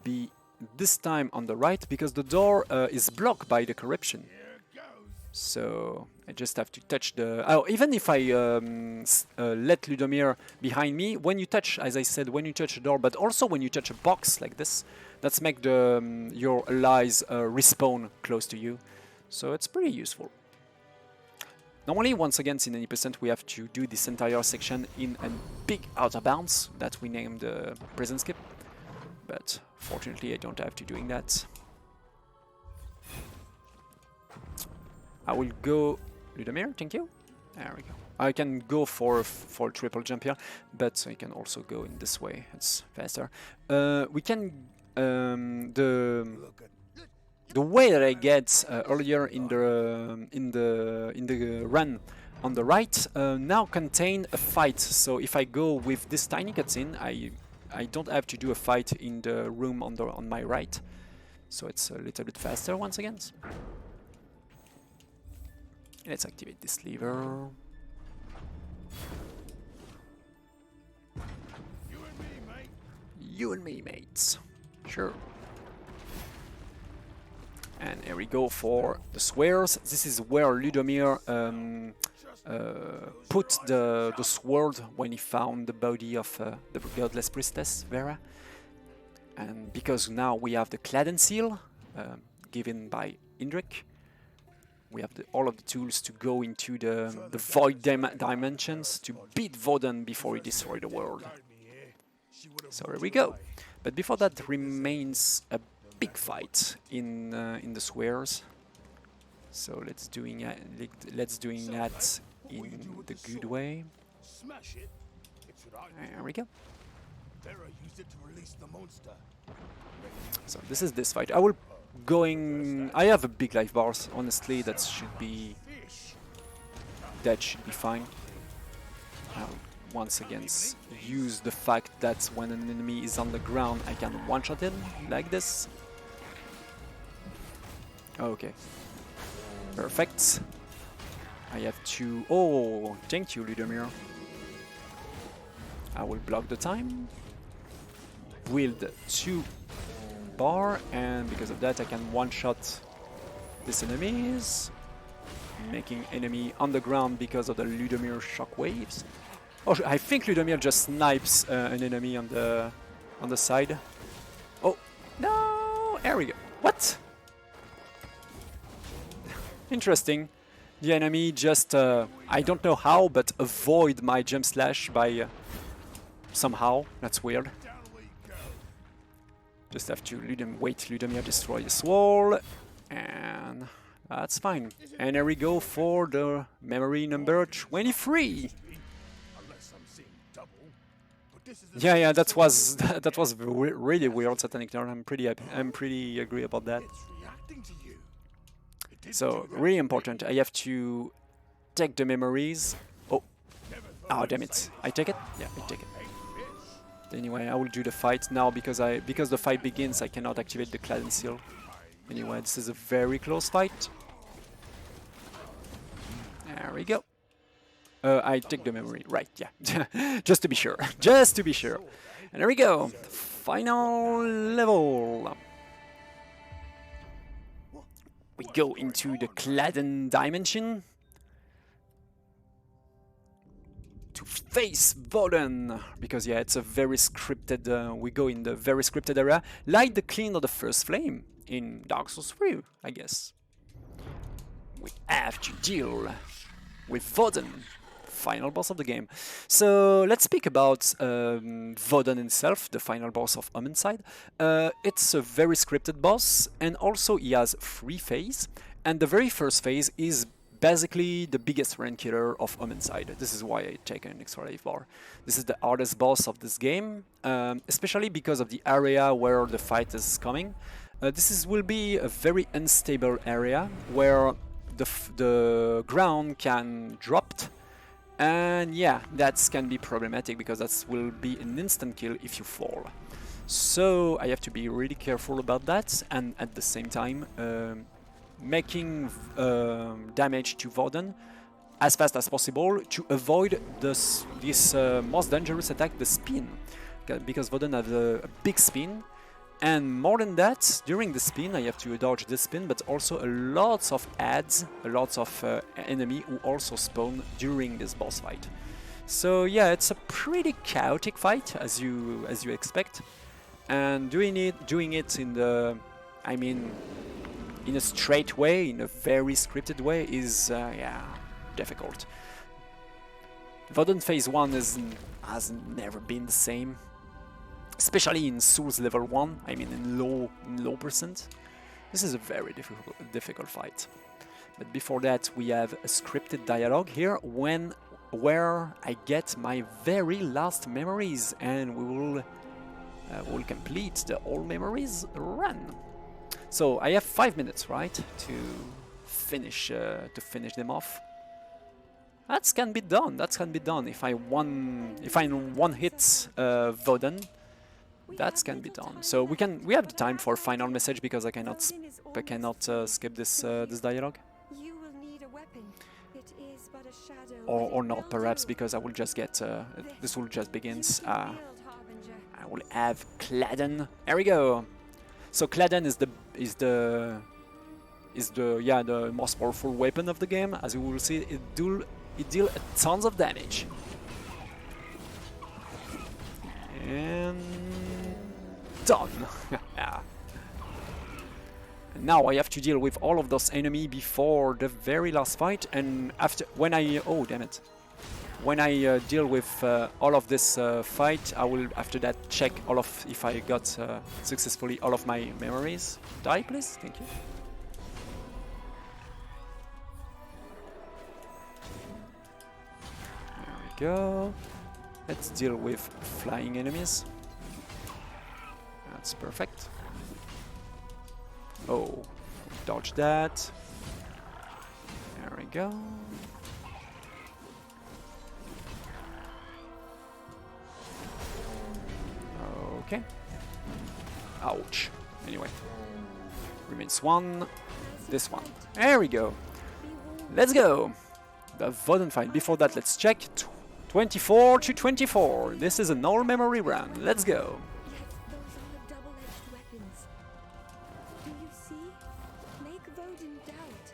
be this time on the right because the door is blocked by the corruption. So I just have to touch the. Oh, even if I let Ludomir behind me, when you touch, as I said, when you touch a door, but also when you touch a box like this, that's make the your allies respawn close to you. So it's pretty useful. Normally, once again, in 80%, we have to do this entire section in a big outer bounds that we named prison skip. But fortunately, I don't have to doing that. I will go Ludomir, thank you. There we go. I can go for triple jump here, but I can also go in this way. It's faster. We can the way that I get earlier in the run on the right now contain a fight. So if I go with this tiny cutscene, I don't have to do a fight in the room on my right. So it's a little bit faster once again. Let's activate this lever. You and me, mate. You and me, mates. Sure. And here we go for the swears. This is where Ludomir put the sword when he found the body of the godless priestess Vera. And because now we have the Claden seal given by Indrik, we have all of the tools to go into the void dimensions to beat Voden before he destroys the world. So here we go. But before that remains a big fight in the swears. So let's doing that in the good way. There we go. So this is this fight. I have a big life bars. Honestly, that should be fine. I'll once again use the fact that when an enemy is on the ground, I can one-shot him like this. Okay, perfect. I have to. Oh, thank you, Ludomir. I will block the time. Build 2 bar, and because of that I can one-shot these enemies, making enemy on the ground because of the Ludomir shockwaves. Oh, I think Ludomir just snipes an enemy on the side. Oh no! There we go. What? Interesting. The enemy just I don't know how, but avoid my jump slash by somehow. That's weird. Just have to wait Ludomir destroy this wall, and that's fine. And here we go for the memory number 23. Yeah, that was really weird, Satanic Nerd. I'm pretty agree about that. So really important. I have to take the memories. Oh, damn it! I take it. Yeah, I take it. Anyway, I will do the fight now because the fight begins. I cannot activate the Claden seal. Anyway, this is a very close fight. There we go. I take the memory, right? Yeah, just to be sure. Just to be sure. And there we go. Final level. We go into the Claden dimension to face Voden, because yeah, it's a very scripted, we go in the very scripted area, like the clean of the first flame in Dark Souls 3, I guess. We have to deal with Voden, final boss of the game. So let's speak about Voden himself, the final boss of Omensight. It's a very scripted boss, and also he has 3 phases, and the very first phase is basically the biggest rank killer of Omensight. This is why I take an extra life bar. This is the hardest boss of this game, especially because of the area where the fight is coming. Will be a very unstable area where the ground can drop, and yeah, that can be problematic because that will be an instant kill if you fall. So I have to be really careful about that, and at the same time making damage to Voden as fast as possible to avoid this most dangerous attack, the spin, because Voden has a big spin, and more than that, during the spin I have to dodge the spin, but also a lots of adds, a lots of enemy who also spawn during this boss fight. So yeah, it's a pretty chaotic fight as you expect, and doing it in the, I mean, in a straight way, in a very scripted way, is yeah, difficult. Voden phase 1 has never been the same, especially in Souls level 1, I mean in low percent. This is a very difficult fight. But before that we have a scripted dialogue here where I get my very last memories, and we will complete the all memories run. So I have 5 minutes, right, to finish them off. That can be done. That can be done. If I one hit Voden, that can be done. So we have the time for final message because I cannot skip this dialogue. You will need a weapon. It is but a shadow Or not, perhaps, because I will just get this will just begins. I will have Claden. There we go. So Claden is the is the most powerful weapon of the game. As you will see, it deal tons of damage. And done. And now I have to deal with all of those enemies before the very last fight, and after when I when I deal with all of this fight, I will after that check all of if I got successfully all of my memories. Die, please. Thank you. There we go. Let's deal with flying enemies. That's perfect. Oh, dodge that. There we go. Okay. Ouch. Anyway. Remains one. This one. There we go. Let's go. The Voden fight. Before that, let's check. 24 to 24. This is an all memory run. Let's go. Yes, those are double-edged weapons. Do you see? Make Voden doubt.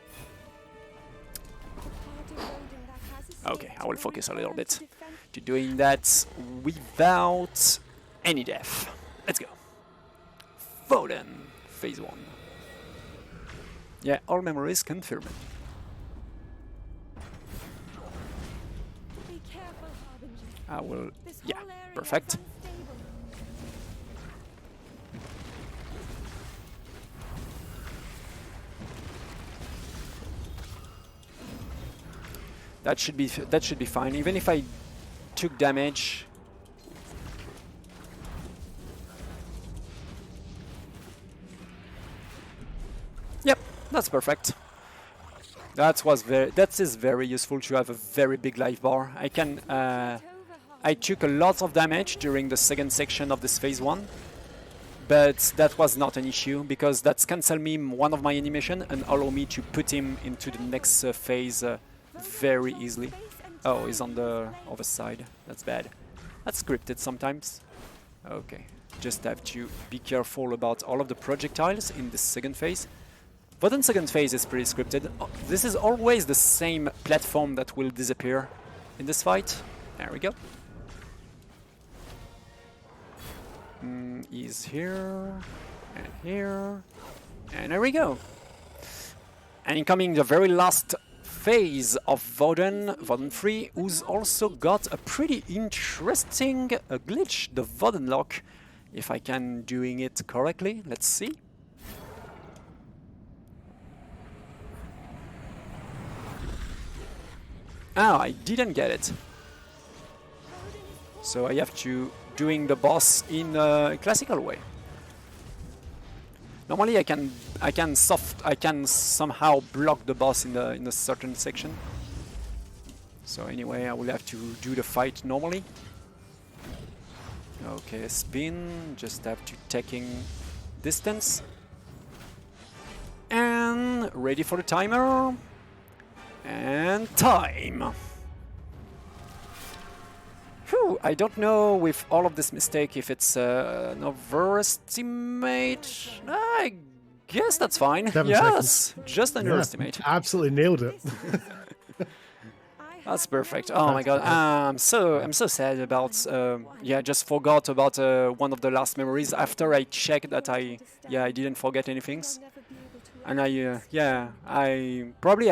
The part of Voden that has escaped Okay, I will focus a little returns bit to defend. to doing that without any death. Let's go. Voden, phase 1. Yeah, all memories confirmed. Be careful, Harbinger. I will. This Yeah, whole area is perfect. unstable. That should be fine. Even if I took damage. Yep, that's perfect. That is very useful to have a very big life bar. I took a lot of damage during the second section of this phase 1, but that was not an issue because that's cancel me one of my animation and allow me to put him into the next phase very easily. Oh, he's on the other side. That's bad. That's scripted sometimes. Okay, just have to be careful about all of the projectiles in the second phase. But in second phase is pretty scripted. Oh, this is always the same platform that will disappear in this fight. There we go. He's here, and there we go. And incoming the very last phase of Voden 3, who's also got a pretty interesting glitch, the Voden lock. If I can doing it correctly, let's see. Ah, I didn't get it. So I have to doing the boss in a classical way. Normally I can somehow block the boss in a certain section. So anyway, I will have to do the fight normally. Okay, spin, just have to taking distance. And ready for the timer. And time! Whew, I don't know with all of this mistake if it's an overestimate. I guess that's fine. 7 yes, seconds. just underestimate. Yeah, absolutely nailed it. That's perfect. Oh my god, I'm so sad about. Just forgot about one of the last memories. After I checked that I didn't forget anything. And I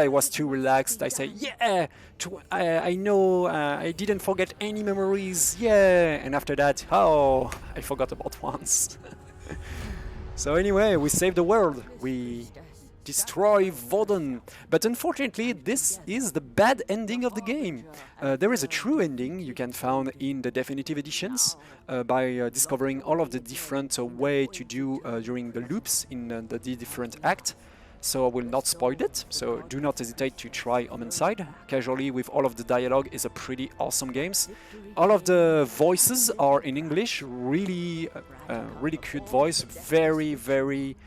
was too relaxed. I say, yeah, I know, I didn't forget any memories, yeah. And after that, oh, I forgot about once. So anyway, we saved the world. We destroy Voden. But unfortunately, this is the bad ending of the game. There is a true ending you can find in the definitive editions by discovering all of the different way to do during the loops in the different act. So I will not spoil it, so do not hesitate to try Omensight. Casually with all of the dialogue is a pretty awesome game. All of the voices are in English, really cute voice, very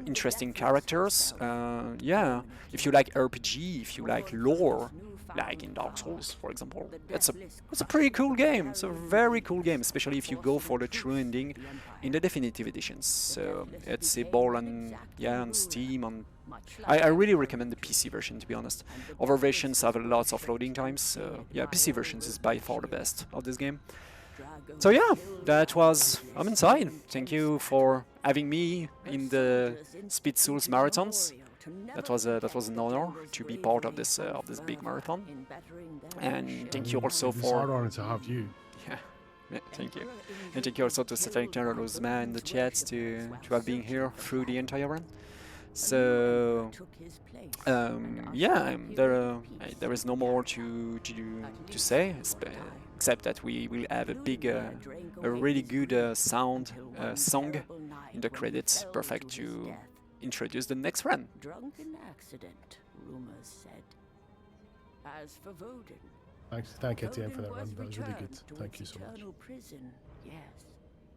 interesting characters. If you like RPG, if you like lore, like in Dark Souls, for example, it's a pretty cool game. It's a very cool game, especially if you go for the true ending in the definitive editions. So it's available on Steam, on I really recommend the PC version, to be honest. Other versions have lots of loading times, so yeah, PC versions is by far the best of this game. So yeah, that was Omensight. Thank you for having me in the Speed Souls marathons. That was an honor to be part of this big marathon. And thank you also It's our for honor to have you. yeah, thank you. And thank you also to Satanic Terror Rosman in the chats to have been here through the entire run. So yeah, there is no more to say, except that we will have a really good song in the credits, perfect to introduce the next run. Drunken accident, rumors said. As for Voden, Thank you, Etienne, for that Voden run. was That was really returned good. to Thank you its so much. eternal prison, yes.